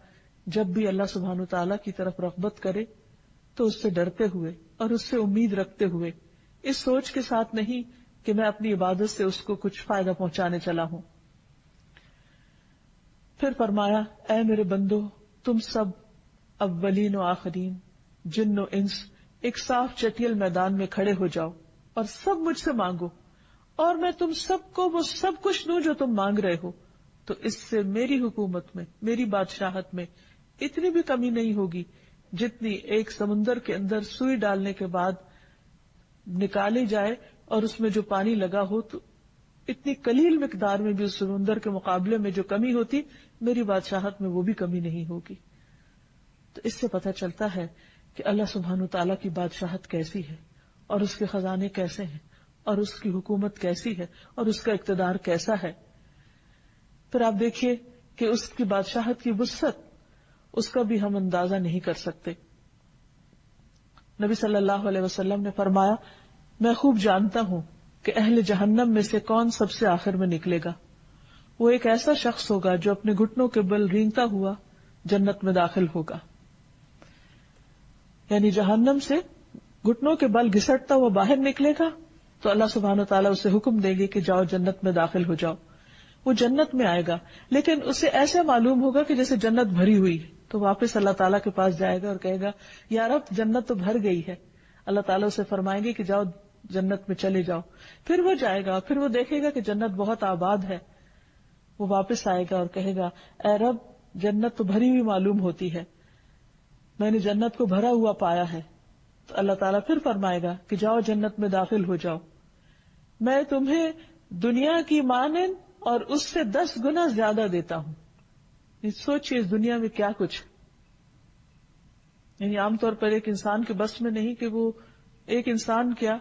جب بھی اللہ سبحانہ وتعالیٰ کی طرف رغبت کرے تو اس سے ڈرتے ہوئے اور اس سے امید رکھتے ہوئے، اس سوچ کے ساتھ نہیں کہ میں اپنی عبادت سے اس کو کچھ فائدہ پہنچانے چلا ہوں. پھر فرمایا، اے میرے بندو، تم سب اولین و آخرین، جن و انس، ایک صاف چٹیل میدان میں کھڑے ہو جاؤ اور سب مجھ سے مانگو، اور میں تم سب کو وہ سب کچھ دوں جو تم مانگ رہے ہو. تو اس سے میری حکومت میں، میری بادشاہت میں اتنی بھی کمی نہیں ہوگی جتنی ایک سمندر کے اندر سوئی ڈالنے کے بعد نکالی جائے اور اس میں جو پانی لگا ہو، تو اتنی قلیل مقدار میں بھی اس سمندر کے مقابلے میں جو کمی ہوتی، میری بادشاہت میں وہ بھی کمی نہیں ہوگی. تو اس سے پتہ چلتا ہے کہ اللہ سبحانہ وتعالیٰ کی بادشاہت کیسی ہے، اور اس کے خزانے کیسے ہیں، اور اس کی حکومت کیسی ہے، اور اس کا اقتدار کیسا ہے. پھر آپ دیکھیے کہ اس کی بادشاہت کی وسعت، اس کا بھی ہم اندازہ نہیں کر سکتے. نبی صلی اللہ علیہ وسلم نے فرمایا، میں خوب جانتا ہوں کہ اہل جہنم میں سے کون سب سے آخر میں نکلے گا. وہ ایک ایسا شخص ہوگا جو اپنے گھٹنوں کے بل رینگتا ہوا جنت میں داخل ہوگا. یعنی جہنم سے گھٹنوں کے بل گھسٹتا ہوا باہر نکلے گا تو اللہ سبحانہ وتعالیٰ اسے حکم دیں گے کہ جاؤ جنت میں داخل ہو جاؤ. وہ جنت میں آئے گا، لیکن اسے ایسے معلوم ہوگا کہ جیسے جنت بھری ہوئی ہے، تو واپس اللہ تعالیٰ کے پاس جائے گا اور کہے گا یا رب جنت تو بھر گئی ہے. اللہ تعالیٰ اسے فرمائیں گے کہ جاؤ جنت میں چلے جاؤ. پھر وہ جائے گا, پھر وہ دیکھے گا کہ جنت بہت آباد ہے. وہ واپس آئے گا اور کہے گا اے رب جنت تو بھری ہوئی معلوم ہوتی ہے, میں نے جنت کو بھرا ہوا پایا ہے. تو اللہ تعالیٰ پھر فرمائے گا کہ جاؤ جنت میں داخل ہو جاؤ, میں تمہیں دنیا کی مانند اور اس سے 10 گنا زیادہ دیتا ہوں. سوچئے اس دنیا میں کیا کچھ, یعنی عام طور پر ایک انسان کے بس میں نہیں کہ وہ ایک انسان کیا,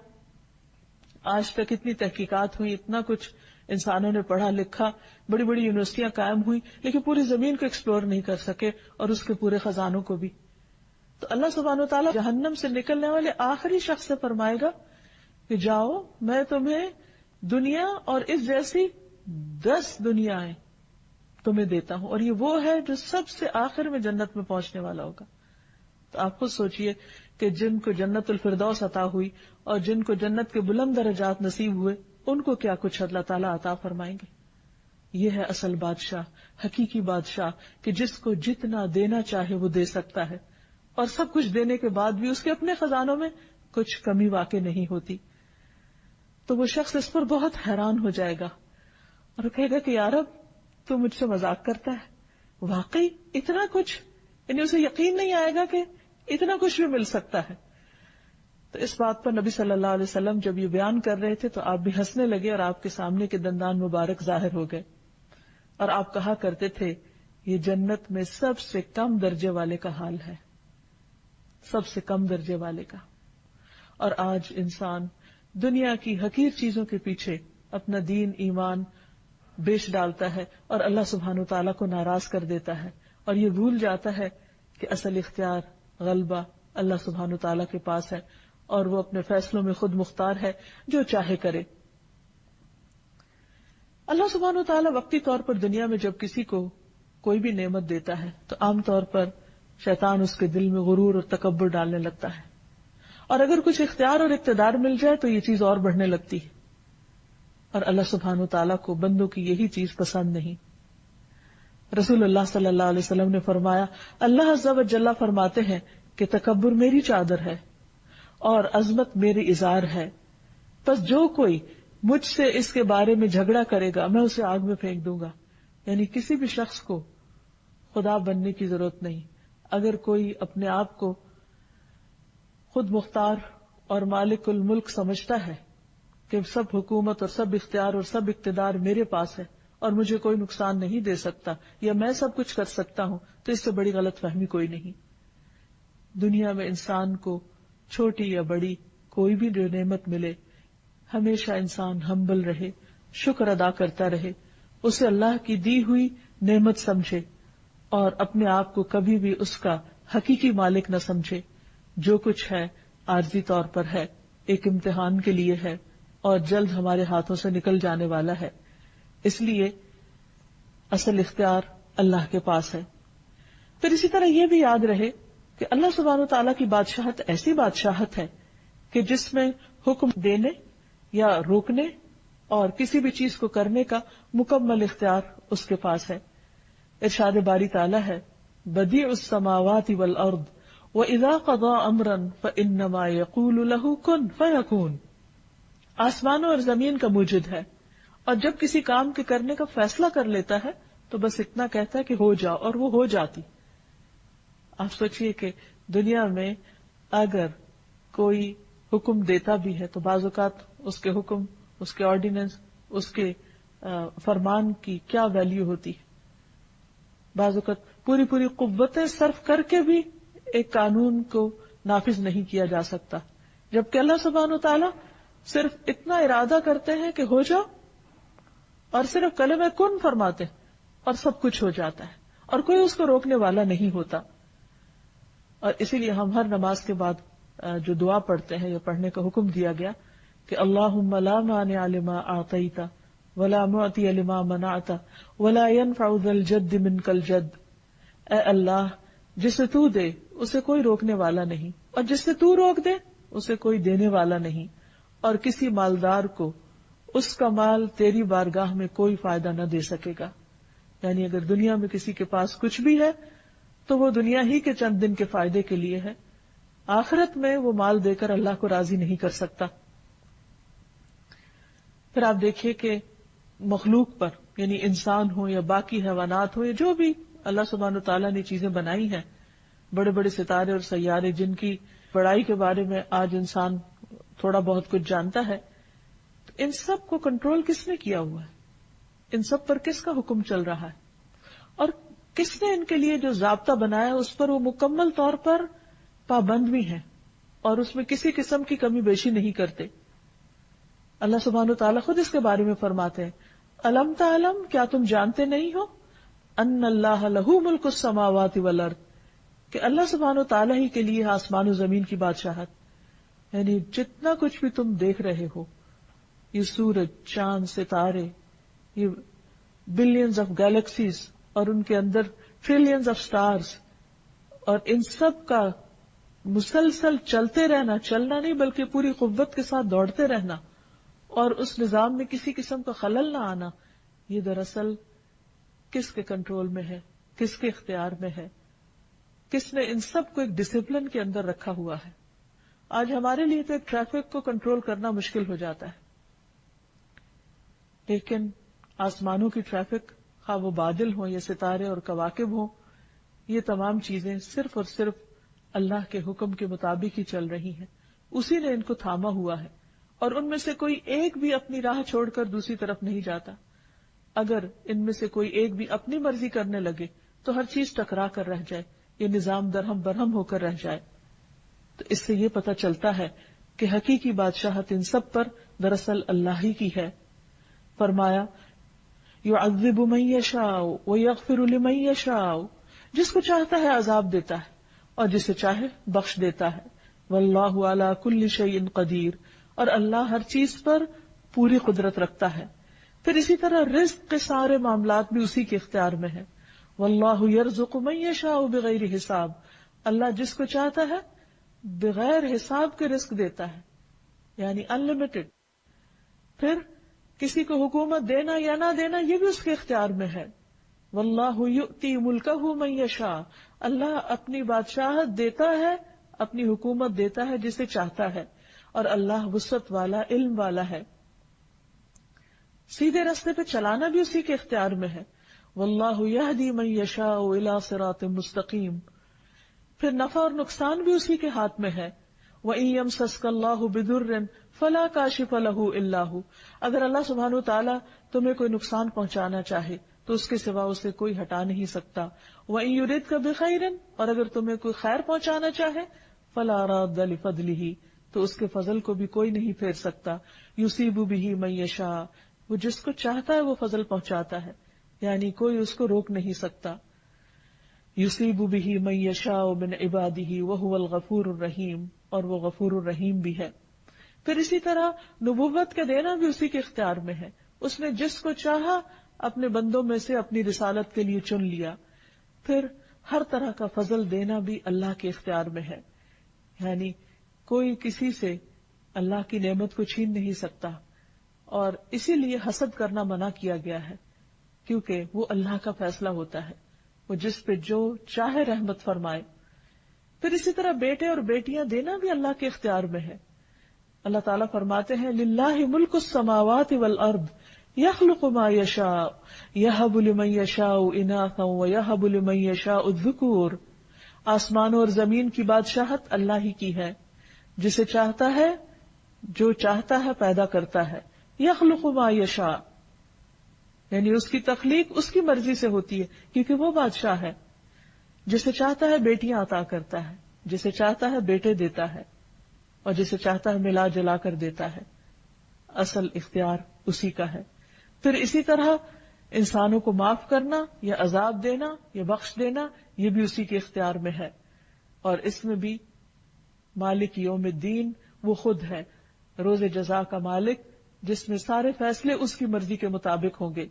آج تک اتنی تحقیقات ہوئی, اتنا کچھ انسانوں نے پڑھا لکھا, بڑی بڑی یونیورسٹیاں قائم ہوئی, لیکن پوری زمین کو ایکسپلور نہیں کر سکے اور اس کے پورے خزانوں کو بھی. تو اللہ سبحانہ وتعالیٰ جہنم سے نکلنے والے آخری شخص سے فرمائے گا کہ جاؤ میں تمہیں دنیا اور اس جیسی 10 دنیایں تمہیں دیتا ہوں, اور یہ وہ ہے جو سب سے آخر میں جنت میں پہنچنے والا ہوگا. تو آپ خود سوچئے کہ جن کو جنت الفردوس عطا ہوئی اور جن کو جنت کے بلند درجات نصیب ہوئے, ان کو کیا کچھ اللہ تعالیٰ عطا فرمائیں گے. یہ ہے اصل بادشاہ, حقیقی بادشاہ, کہ جس کو جتنا دینا چاہے وہ دے سکتا ہے, اور سب کچھ دینے کے بعد بھی اس کے اپنے خزانوں میں کچھ کمی واقع نہیں ہوتی. تو وہ شخص اس پر بہت حیران ہو جائے گا اور کہے گا کہ یا رب تو مجھ سے مذاق کرتا ہے, واقعی اتنا کچھ, یعنی اسے یقین نہیں آئے گا کہ اتنا کچھ بھی مل سکتا ہے. تو اس بات پر نبی صلی اللہ علیہ وسلم جب یہ بیان کر رہے تھے تو آپ بھی ہنسنے لگے اور آپ کے سامنے کے دندان مبارک ظاہر ہو گئے, اور آپ کہا کرتے تھے یہ جنت میں سب سے کم درجے والے کا حال ہے, سب سے کم درجے والے کا. اور آج انسان دنیا کی حقیر چیزوں کے پیچھے اپنا دین ایمان بیچ ڈالتا ہے اور اللہ سبحانہ وتعالیٰ کو ناراض کر دیتا ہے, اور یہ بھول جاتا ہے کہ اصل اختیار غلبہ اللہ سبحانہ وتعالیٰ کے پاس ہے, اور وہ اپنے فیصلوں میں خود مختار ہے, جو چاہے کرے. اللہ سبحانہ وتعالیٰ وقتی طور پر دنیا میں جب کسی کو کوئی بھی نعمت دیتا ہے تو عام طور پر شیطان اس کے دل میں غرور اور تکبر ڈالنے لگتا ہے, اور اگر کچھ اختیار اور اقتدار مل جائے تو یہ چیز اور بڑھنے لگتی ہے, اور اللہ سبحانہ وتعالیٰ کو بندوں کی یہی چیز پسند نہیں. رسول اللہ صلی اللہ علیہ وسلم نے فرمایا اللہ عز و جل فرماتے ہیں کہ تکبر میری چادر ہے اور عظمت میری ازار ہے, پس جو کوئی مجھ سے اس کے بارے میں جھگڑا کرے گا میں اسے آگ میں پھینک دوں گا. یعنی کسی بھی شخص کو خدا بننے کی ضرورت نہیں. اگر کوئی اپنے آپ کو خود مختار اور مالک الملک سمجھتا ہے کہ سب حکومت اور سب اختیار اور سب اقتدار میرے پاس ہے اور مجھے کوئی نقصان نہیں دے سکتا, یا میں سب کچھ کر سکتا ہوں, تو اس سے بڑی غلط فہمی کوئی نہیں. دنیا میں انسان کو چھوٹی یا بڑی کوئی بھی جو نعمت ملے, ہمیشہ انسان ہمبل رہے, شکر ادا کرتا رہے, اسے اللہ کی دی ہوئی نعمت سمجھے, اور اپنے آپ کو کبھی بھی اس کا حقیقی مالک نہ سمجھے. جو کچھ ہے عارضی طور پر ہے, ایک امتحان کے لیے ہے, اور جلد ہمارے ہاتھوں سے نکل جانے والا ہے. اس لیے اصل اختیار اللہ کے پاس ہے. پھر اسی طرح یہ بھی یاد رہے کہ اللہ سبحانہ وتعالیٰ کی بادشاہت ایسی بادشاہت ہے کہ جس میں حکم دینے یا روکنے اور کسی بھی چیز کو کرنے کا مکمل اختیار اس کے پاس ہے. ارشاد باری تعالیٰ ہے بدیع السماوات والارض وَإِذَا قَضَى أَمْرًا فَإِنَّمَا يَقُولُ لَهُ كُن فَيَكُونُ. آسمانوں اور زمین کا موجد ہے, اور جب کسی کام کے کرنے کا فیصلہ کر لیتا ہے تو بس اتنا کہتا ہے کہ ہو جاؤ, اور وہ ہو جاتی. آپ سوچئے کہ دنیا میں اگر کوئی حکم دیتا بھی ہے تو بعض اوقات اس کے حکم, اس کے آرڈیننس, اس کے فرمان کی کیا ویلیو ہوتی ہے. بعض اوقات پوری پوری قوتیں صرف کر کے بھی ایک قانون کو نافذ نہیں کیا جا سکتا, جبکہ اللہ سبحانہ وتعالیٰ صرف اتنا ارادہ کرتے ہیں کہ ہو جاؤ, اور صرف کلمہ کن فرماتے ہیں اور سب کچھ ہو جاتا ہے, اور کوئی اس کو روکنے والا نہیں ہوتا. اور اسی لیے ہم ہر نماز کے بعد جو دعا پڑھتے ہیں یا پڑھنے کا حکم دیا گیا کہ اللہم لا مانع لما اعطیت ولا معطی لما منعت ولا ينفع ذا الجد منک الجد. اے اللہ جسے تو دے اسے کوئی روکنے والا نہیں, اور جس سے تو روک دے اسے کوئی دینے والا نہیں, اور کسی مالدار کو اس کا مال تیری بارگاہ میں کوئی فائدہ نہ دے سکے گا. یعنی اگر دنیا میں کسی کے پاس کچھ بھی ہے تو وہ دنیا ہی کے چند دن کے فائدے کے لیے ہے، آخرت میں وہ مال دے کر اللہ کو راضی نہیں کر سکتا۔ پھر آپ دیکھیے کہ مخلوق پر، یعنی انسان ہو یا باقی حیوانات ہو یا جو بھی اللہ سبحانہ و تعالیٰ نے چیزیں بنائی ہیں، بڑے بڑے ستارے اور سیارے جن کی بڑائی کے بارے میں آج انسان تھوڑا بہت کچھ جانتا ہے، تو ان سب کو کنٹرول کس نے کیا ہوا ہے؟ ان سب پر کس کا حکم چل رہا ہے؟ اور کس نے ان کے لیے جو ضابطہ بنایا اس پر وہ مکمل طور پر پابند بھی ہیں اور اس میں کسی قسم کی کمی بیشی نہیں کرتے۔ اللہ سبحانہ وتعالیٰ خود اس کے بارے میں فرماتے ہیں، الم تعلم، کیا تم جانتے نہیں ہو، ان اللہ لہ ملک السماوات والارض، کہ اللہ سبحانہ وتعالیٰ ہی کے لیے آسمان و زمین کی بادشاہت، یعنی جتنا کچھ بھی تم دیکھ رہے ہو، یہ سورج، چاند، ستارے، یہ بلینز آف گیلیکسیز اور ان کے اندر ٹریلینز آف سٹارز، اور ان سب کا مسلسل چلتے رہنا، چلنا نہیں بلکہ پوری قوت کے ساتھ دوڑتے رہنا اور اس نظام میں کسی قسم کا خلل نہ آنا، یہ دراصل کس کے کنٹرول میں ہے، کس کے اختیار میں ہے، کس نے ان سب کو ایک ڈسپلن کے اندر رکھا ہوا ہے۔ آج ہمارے لیے تو ایک ٹریفک کو کنٹرول کرنا مشکل ہو جاتا ہے، لیکن آسمانوں کی ٹریفک، خواہ وہ بادل ہوں یا ستارے اور کواکب ہوں، یہ تمام چیزیں صرف اور صرف اللہ کے حکم کے مطابق ہی چل رہی ہیں، اسی نے ان کو تھاما ہوا ہے، اور ان میں سے کوئی ایک بھی اپنی راہ چھوڑ کر دوسری طرف نہیں جاتا۔ اگر ان میں سے کوئی ایک بھی اپنی مرضی کرنے لگے تو ہر چیز ٹکرا کر رہ جائے، یہ نظام درہم برہم ہو کر رہ جائے۔ تو اس سے یہ پتہ چلتا ہے کہ حقیقی بادشاہت ان سب پر دراصل اللہ ہی کی ہے۔ فرمایا یعذب من یشاء ویغفر لمن یشاء، جس کو چاہتا ہے عذاب دیتا ہے اور جسے چاہے بخش دیتا ہے، واللہ علی کل شیء قدیر، اور اللہ ہر چیز پر پوری قدرت رکھتا ہے۔ پھر اسی طرح رزق کے سارے معاملات بھی اسی کے اختیار میں ہے، واللہ یرزق من یشاء بغیر حساب، اللہ جس کو چاہتا ہے بغیر حساب کے رزق دیتا ہے، یعنی انلمیٹڈ۔ پھر کسی کو حکومت دینا یا نہ دینا یہ بھی اس کے اختیار میں ہے، واللہ یؤتی ملکہ من یشاء، اللہ اپنی بادشاہت دیتا ہے، اپنی حکومت دیتا ہے جسے چاہتا ہے، اور اللہ وسعت والا، علم والا ہے۔ سیدھے راستے پہ چلانا بھی اسی کے اختیار میں ہے، واللہ یہدی من یشاء الی صراط مستقیم۔ پھر نفع اور نقصان بھی اسی کے ہاتھ میں ہے، وَإِن يَمْسَسْكَ اللَّهُ بِضُرٍّ فَلَا كَاشِفَ لَهُ إِلَّا هُوَ، اگر اللہ سبحانہ وتعالیٰ تمہیں کوئی نقصان پہنچانا چاہے تو اس کے سوا اسے کوئی ہٹا نہیں سکتا، وَإِن يُرِدْكَ بِخَيْرٍ، اور اگر تمہیں کوئی خیر پہنچانا چاہے فَلَا رَادَّ لِفَضْلِهِ، تو اس کے فضل کو بھی کوئی نہیں پھیر سکتا، يُصِيبُ بِهِ مَن يَشَاءُ، وہ جس کو چاہتا ہے وہ فضل پہنچاتا ہے، یعنی کوئی اس کو روک نہیں سکتا۔ یصیب بہ من یشاء من عبادہ وہو الغفور الرحیم، اور وہ غفور الرحیم بھی ہے۔ پھر اسی طرح نبوت کا دینا بھی اسی کے اختیار میں ہے، اس نے جس کو چاہا اپنے بندوں میں سے اپنی رسالت کے لیے چن لیا۔ پھر ہر طرح کا فضل دینا بھی اللہ کے اختیار میں ہے، یعنی کوئی کسی سے اللہ کی نعمت کو چھین نہیں سکتا، اور اسی لیے حسد کرنا منع کیا گیا ہے، کیونکہ وہ اللہ کا فیصلہ ہوتا ہے، وہ جس پہ جو چاہے رحمت فرمائے۔ پھر اسی طرح بیٹے اور بیٹیاں دینا بھی اللہ کے اختیار میں ہے۔ اللہ تعالیٰ فرماتے ہیں للہ ملک السماوات والارض یخلق ما یشاء یہب لمن یشاء اناثا ویہب لمن یشاء الذکور، آسمانوں اور زمین کی بادشاہت اللہ ہی کی ہے، جسے چاہتا ہے جو چاہتا ہے پیدا کرتا ہے، یخلق ما یشاء، یعنی اس کی تخلیق اس کی مرضی سے ہوتی ہے کیونکہ وہ بادشاہ ہے۔ جسے چاہتا ہے بیٹیاں عطا کرتا ہے، جسے چاہتا ہے بیٹے دیتا ہے، اور جسے چاہتا ہے ملا جلا کر دیتا ہے، اصل اختیار اسی کا ہے۔ پھر اسی طرح انسانوں کو معاف کرنا یا عذاب دینا یا بخش دینا یہ بھی اسی کے اختیار میں ہے، اور اس میں بھی مالک یوم الدین وہ خود ہے، روز جزا کا مالک، جس میں سارے فیصلے اس کی مرضی کے مطابق ہوں گے۔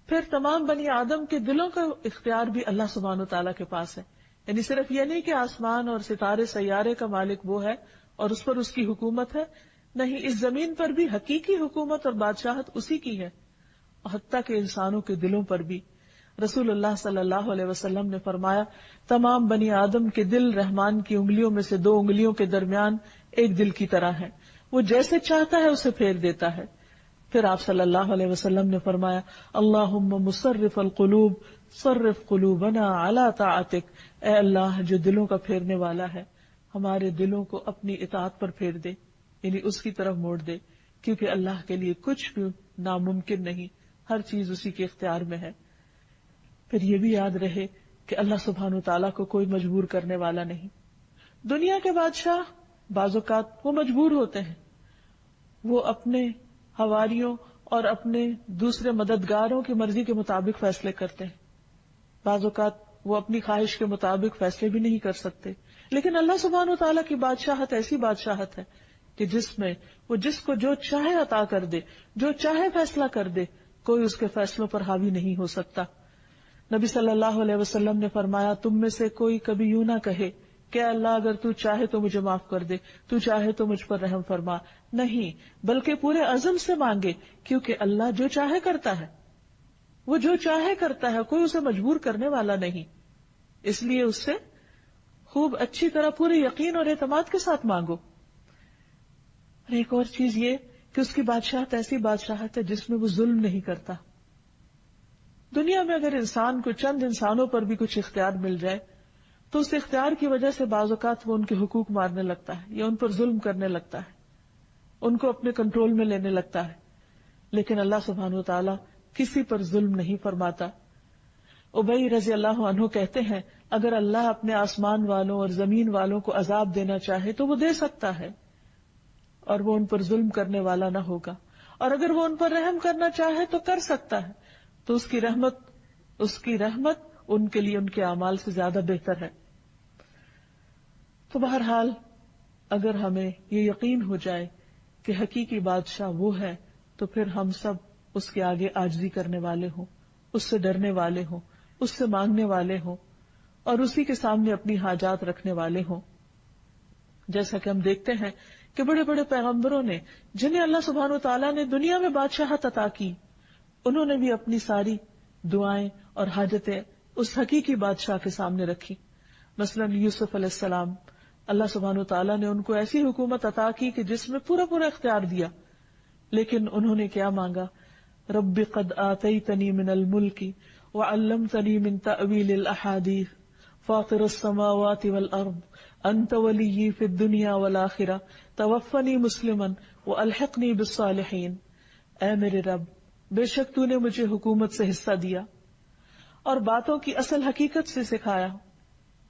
پھر تمام بنی آدم کے دلوں کا اختیار بھی اللہ سبحانہ و تعالیٰ کے پاس ہے، یعنی صرف یہ نہیں کہ آسمان اور ستارے سیارے کا مالک وہ ہے اور اس پر اس کی حکومت ہے، نہیں، اس زمین پر بھی حقیقی حکومت اور بادشاہت اسی کی ہے، حتیٰ کہ انسانوں کے دلوں پر بھی۔ رسول اللہ صلی اللہ علیہ وسلم نے فرمایا تمام بنی آدم کے دل رحمان کی انگلیوں میں سے 2 انگلیوں کے درمیان ایک دل کی طرح ہیں، وہ جیسے چاہتا ہے اسے پھیر دیتا ہے۔ پھر آپ صلی اللہ علیہ وسلم نے فرمایا اللہم مصرف القلوب صرف قلوبنا علی طاعتک، اے اللہ جو دلوں کا پھیرنے والا ہے ہمارے دلوں کو اپنی اطاعت پر پھیر دے، یعنی اس کی طرف موڑ دے، کیونکہ اللہ کے لیے کچھ بھی ناممکن نہیں، ہر چیز اسی کے اختیار میں ہے۔ پھر یہ بھی یاد رہے کہ اللہ سبحانہ وتعالیٰ کو کوئی مجبور کرنے والا نہیں۔ دنیا کے بادشاہ بعض اوقات وہ مجبور ہوتے ہیں، وہ اپنے حواریوں اور اپنے دوسرے مددگاروں کی مرضی کے مطابق فیصلے کرتے ہیں، بعض اوقات وہ اپنی خواہش کے مطابق فیصلے بھی نہیں کر سکتے، لیکن اللہ سبحانہ وتعالیٰ کی بادشاہت ایسی بادشاہت ہے کہ جس میں وہ جس کو جو چاہے عطا کر دے، جو چاہے فیصلہ کر دے، کوئی اس کے فیصلوں پر حاوی نہیں ہو سکتا۔ نبی صلی اللہ علیہ وسلم نے فرمایا تم میں سے کوئی کبھی یوں نہ کہے کہ اللہ اگر تو چاہے تو مجھے معاف کر دے، تو چاہے تو مجھ پر رحم فرما، نہیں بلکہ پورے عزم سے مانگے، کیونکہ اللہ جو چاہے کرتا ہے، وہ جو چاہے کرتا ہے، کوئی اسے مجبور کرنے والا نہیں، اس لیے اس سے خوب اچھی طرح پورے یقین اور اعتماد کے ساتھ مانگو۔ اور ایک اور چیز یہ کہ اس کی بادشاہت ایسی بادشاہت ہے جس میں وہ ظلم نہیں کرتا۔ دنیا میں اگر انسان کو چند انسانوں پر بھی کچھ اختیار مل جائے تو اس اختیار کی وجہ سے بعض اوقات وہ ان کے حقوق مارنے لگتا ہے یا ان پر ظلم کرنے لگتا ہے، ان کو اپنے کنٹرول میں لینے لگتا ہے، لیکن اللہ سبحانہ وتعالیٰ کسی پر ظلم نہیں فرماتا۔ ابی رضی اللہ عنہ کہتے ہیں اگر اللہ اپنے آسمان والوں اور زمین والوں کو عذاب دینا چاہے تو وہ دے سکتا ہے اور وہ ان پر ظلم کرنے والا نہ ہوگا، اور اگر وہ ان پر رحم کرنا چاہے تو کر سکتا ہے، تو اس کی رحمت ان کے لیے ان کے اعمال سے زیادہ بہتر ہے۔ تو بہرحال اگر ہمیں یہ یقین ہو جائے کہ حقیقی بادشاہ وہ ہے تو پھر ہم سب اس کے آگے عاجزی کرنے والے ہوں، اس سے ڈرنے والے ہوں، اس سے مانگنے والے ہوں اور اسی کے سامنے اپنی حاجات رکھنے والے ہوں۔ جیسا کہ ہم دیکھتے ہیں کہ بڑے بڑے پیغمبروں نے جنہیں اللہ سبحانہ وتعالیٰ نے دنیا میں بادشاہت عطا کی، انہوں نے بھی اپنی ساری دعائیں اور حاجتیں اس حقیقی بادشاہ کے سامنے رکھی۔ مثلا یوسف علیہ السلام، اللہ سبحانہ وتعالیٰ نے ان کو ایسی حکومت عطا کی کہ جس میں پورا اختیار دیا، لیکن انہوں نے کیا مانگا؟ رب قد آتیتنی من الملک وعلمتنی من تأویل الاحادیث فاطر السماوات والارض انت ولی فی الدنیا والآخرہ توفنی مسلما والحقنی بالصالحین۔ اے میرے رب، بے شک تو نے مجھے حکومت سے حصہ دیا اور باتوں کی اصل حقیقت سے سکھایا،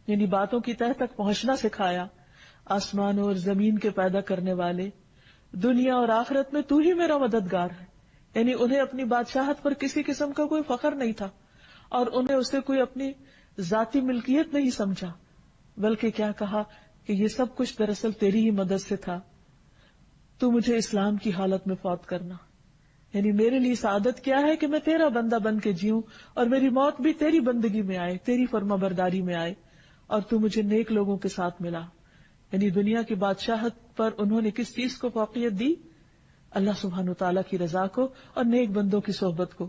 یعنی باتوں کی تہ تک پہنچنا سکھایا۔ آسمان اور زمین کے پیدا کرنے والے، دنیا اور آخرت میں تو ہی میرا مددگار ہے، یعنی انہیں اپنی بادشاہت پر کسی قسم کا کوئی فخر نہیں تھا اور انہیں اسے کوئی اپنی ذاتی ملکیت نہیں سمجھا، بلکہ کیا کہا کہ یہ سب کچھ دراصل تیری ہی مدد سے تھا۔ تو مجھے اسلام کی حالت میں فوت کرنا، یعنی میرے لیے سعادت کیا ہے کہ میں تیرا بندہ بن کے جیوں اور میری موت بھی تیری بندگی میں آئے، تیری فرما برداری میں آئے، اور تو مجھے نیک لوگوں کے ساتھ ملا۔ یعنی دنیا کی بادشاہت پر انہوں نے کس چیز کو فوقیت دی؟ اللہ سبحانہ وتعالیٰ کی رضا کو اور نیک بندوں کی صحبت کو۔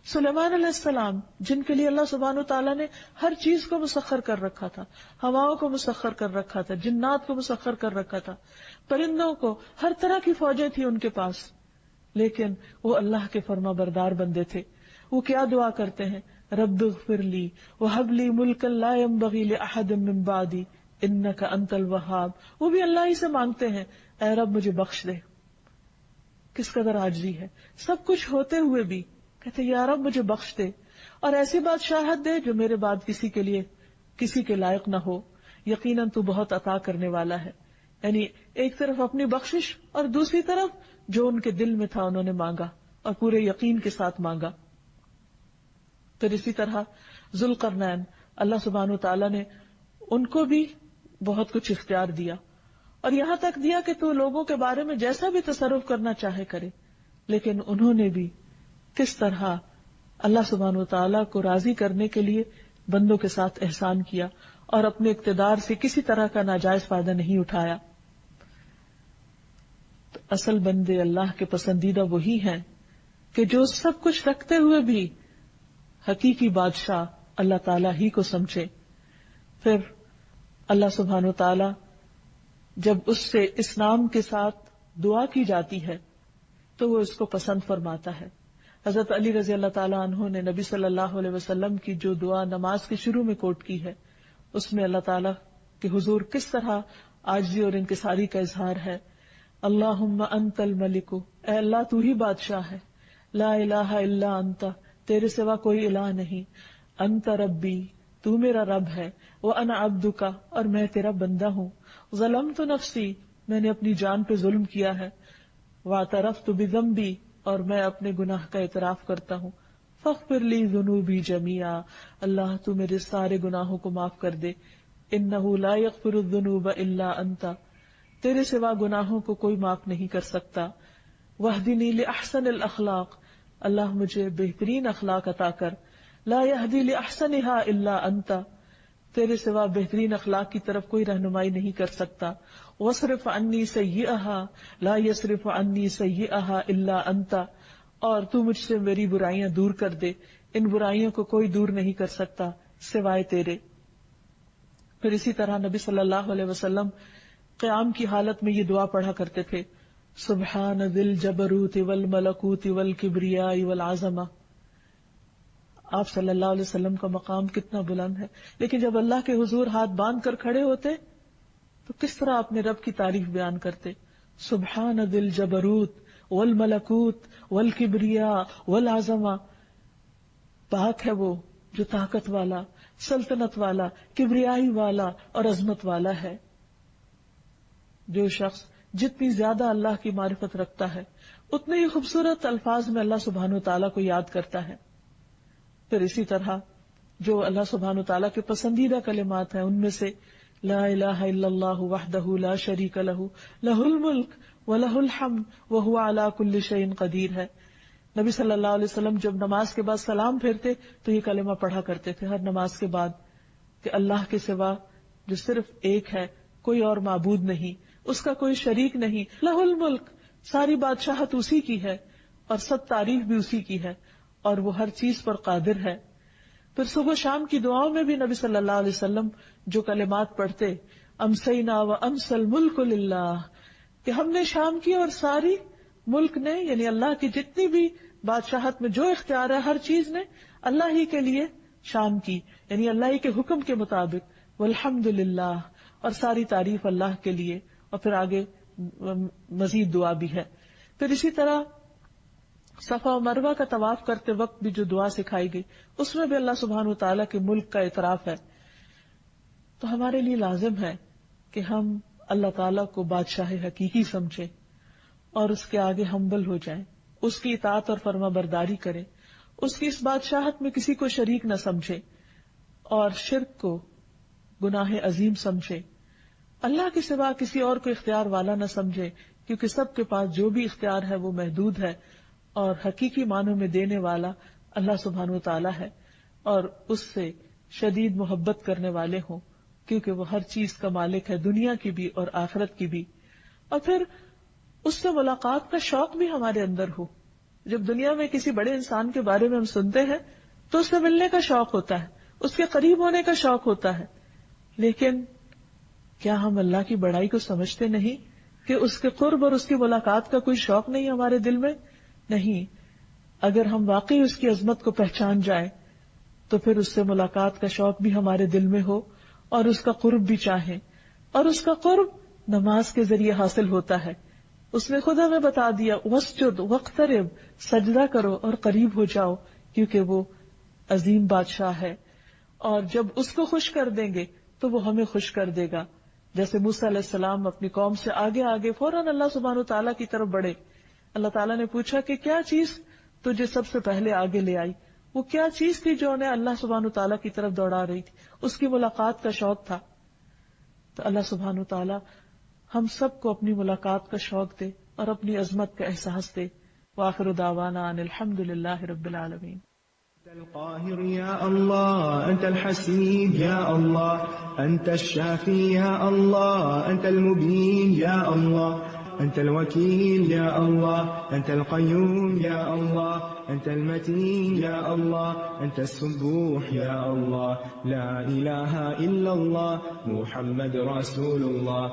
سلیمان علیہ السلام، جن کے لیے اللہ سبحانہ وتعالیٰ نے ہر چیز کو مسخر کر رکھا تھا، ہواؤں کو مسخر کر رکھا تھا، جنات کو مسخر کر رکھا تھا، پرندوں کو، ہر طرح کی فوجیں تھیں ان کے پاس، لیکن وہ اللہ کے فرما بردار بندے تھے۔ وہ کیا دعا کرتے ہیں؟ رب اغفر لی وہب لی ملکا لا ينبغی لأحد من بعدی انک انت الوہاب۔ وہ بھی اللہ ہی سے مانگتے ہیں، اے رب مجھے بخش دے۔ کس قدر عاجزی ہے، سب کچھ ہوتے ہوئے بھی کہتے یا رب مجھے بخش دے، اور ایسی بادشاہت دے جو میرے بعد کسی کے لائق نہ ہو، یقیناً تو بہت عطا کرنے والا ہے۔ یعنی ایک طرف اپنی بخشش اور دوسری طرف جو ان کے دل میں تھا انہوں نے مانگا اور پورے یقین کے ساتھ مانگا۔ پھر اسی طرح ذوالقرنین، اللہ سبحانہ وتعالیٰ نے ان کو بھی بہت کچھ اختیار دیا، اور یہاں تک دیا کہ تو لوگوں کے بارے میں جیسا بھی تصرف کرنا چاہے کرے، لیکن انہوں نے بھی کس طرح اللہ سبحانہ وتعالیٰ کو راضی کرنے کے لیے بندوں کے ساتھ احسان کیا اور اپنے اقتدار سے کسی طرح کا ناجائز فائدہ نہیں اٹھایا۔ تو اصل بندے اللہ کے پسندیدہ وہی ہیں کہ جو سب کچھ رکھتے ہوئے بھی حقیقی بادشاہ اللہ تعالیٰ ہی کو سمجھے. پھر اللہ سبحانہ وتعالی جب اس سے اس نام کے ساتھ دعا کی جاتی ہے تو وہ اس کو پسند فرماتا ہے. حضرت علی رضی اللہ تعالیٰ عنہ نے نبی صلی اللہ علیہ وسلم کی جو دعا نماز کے شروع میں کوٹ کی ہے، اس میں اللہ تعالیٰ کے حضور کس طرح عاجزی اور انکساری کا اظہار ہے. اللہم انت الملک، اے اللہ تو ہی بادشاہ ہے. لا الہ الا انت، تیرے سوا کوئی الہ نہیں. انت ربی، تو میرا رب ہے. وانا عبدک، اور میں تیرا بندہ ہوں. ظلمت نفسی، میں نے اپنی جان پہ ظلم کیا ہے. واعترفت بذنبی، اور میں اپنے گناہ کا اعتراف کرتا ہوں. فاغفر لی ذنوبی جمیعا، اللہ تو میرے سارے گناہوں کو معاف کر دے. انہ لا یغفر الذنوب الا انت، تیرے سوا گناہوں کو کوئی معاف نہیں کر سکتا. واہدنی لاحسن الاخلاق، اللہ مجھے بہترین اخلاق عطا کر. لا یہدی لاحسنھا الا انت، تیرے سوا بہترین اخلاق کی طرف کوئی رہنمائی نہیں کر سکتا. واصرف عنی سیئھا لا یصرف عنی سیئھا الا انت، اور تو مجھ سے میری برائیاں دور کر دے، ان برائیوں کو کوئی دور نہیں کر سکتا سوائے تیرے. پھر اسی طرح نبی صلی اللہ علیہ وسلم قیام کی حالت میں یہ دعا پڑھا کرتے تھے، سبحان ذی الجبروت والملکوت والکبریاء والعظمہ. آپ صلی اللہ علیہ وسلم کا مقام کتنا بلند ہے، لیکن جب اللہ کے حضور ہاتھ باندھ کر کھڑے ہوتے تو کس طرح اپنے رب کی تعریف بیان کرتے. سبحان ذی الجبروت والملکوت والکبریاء والعظمہ، پاک ہے وہ جو طاقت والا، سلطنت والا، کبریائی والا اور عظمت والا ہے. جو شخص جتنی زیادہ اللہ کی معرفت رکھتا ہے اتنے ہی خوبصورت الفاظ میں اللہ سبحانہ وتعالیٰ کو یاد کرتا ہے. پھر اسی طرح جو اللہ سبحانہ وتعالیٰ کے پسندیدہ کلمات ہیں ان میں سے لا الہ الا اللہ وحدہ لا شریک لہ لہ الملک ولہ الحمد وہو علی کل شیء قدیر ہے. نبی صلی اللہ علیہ وسلم جب نماز کے بعد سلام پھیرتے تو یہ کلمہ پڑھا کرتے تھے ہر نماز کے بعد کہ اللہ کے سوا جو صرف ایک ہے، کوئی اور معبود نہیں، اس کا کوئی شریک نہیں. لہ الملک، ساری بادشاہت اسی کی ہے اور سب تعریف بھی اسی کی ہے اور وہ ہر چیز پر قادر ہے. پھر صبح شام کی دعاؤں میں بھی نبی صلی اللہ علیہ وسلم جو کلمات پڑھتے، امسینا و امس الملک للہ، کہ ہم نے شام کی اور ساری ملک نے، یعنی اللہ کی جتنی بھی بادشاہت میں جو اختیار ہے ہر چیز نے اللہ ہی کے لیے شام کی، یعنی اللہ ہی کے حکم کے مطابق. والحمد للہ، اور ساری تعریف اللہ کے لیے. اور پھر آگے مزید دعا بھی ہے. پھر اسی طرح صفا و مروہ کا طواف کرتے وقت بھی جو دعا سکھائی گئی اس میں بھی اللہ سبحانہ وتعالیٰ کے ملک کا اعتراف ہے. تو ہمارے لیے لازم ہے کہ ہم اللہ تعالیٰ کو بادشاہ حقیقی سمجھیں اور اس کے آگے ہمبل ہو جائیں، اس کی اطاعت اور فرما برداری کریں، اس کی اس بادشاہت میں کسی کو شریک نہ سمجھیں اور شرک کو گناہ عظیم سمجھیں. اللہ کے سوا کسی اور کو اختیار والا نہ سمجھے، کیونکہ سب کے پاس جو بھی اختیار ہے وہ محدود ہے اور حقیقی معنوں میں دینے والا اللہ سبحانہ وتعالی ہے، اور اس سے شدید محبت کرنے والے ہوں کیونکہ وہ ہر چیز کا مالک ہے، دنیا کی بھی اور آخرت کی بھی. اور پھر اس سے ملاقات کا شوق بھی ہمارے اندر ہو. جب دنیا میں کسی بڑے انسان کے بارے میں ہم سنتے ہیں تو اس سے ملنے کا شوق ہوتا ہے، اس کے قریب ہونے کا شوق ہوتا ہے، لیکن کیا ہم اللہ کی بڑائی کو سمجھتے نہیں کہ اس کے قرب اور اس کی ملاقات کا کوئی شوق نہیں ہمارے دل میں؟ نہیں. اگر ہم واقعی اس کی عظمت کو پہچان جائیں تو پھر اس سے ملاقات کا شوق بھی ہمارے دل میں ہو اور اس کا قرب بھی چاہیں. اور اس کا قرب نماز کے ذریعے حاصل ہوتا ہے. اس نے خود ہمیں بتا دیا واسجد واقترب، سجدہ کرو اور قریب ہو جاؤ، کیونکہ وہ عظیم بادشاہ ہے اور جب اس کو خوش کر دیں گے تو وہ ہمیں خوش کر دے گا. جیسے موسیٰ علیہ السلام اپنی قوم سے آگے آگے فوراً اللہ سبحانہ وتعالیٰ کی طرف بڑھے. اللہ تعالیٰ نے پوچھا کہ کیا چیز تجھے سب سے پہلے آگے لے آئی؟ وہ کیا چیز تھی جو انہیں اللہ سبحانہ وتعالیٰ کی طرف دوڑا رہی تھی؟ اس کی ملاقات کا شوق تھا. تو اللہ سبحانہ وتعالیٰ ہم سب کو اپنی ملاقات کا شوق دے اور اپنی عظمت کا احساس دے. وآخر دعوانا ان الحمد للہ رب العالمین. أنت القاهر يا الله، أنت الحسيب يا الله، أنت الشافي يا الله، أنت المبين يا الله، أنت الوكيل يا الله، أنت القيوم يا الله، أنت المتين يا الله، أنت السبوح يا الله، لا إله إلا الله، محمد رسول الله.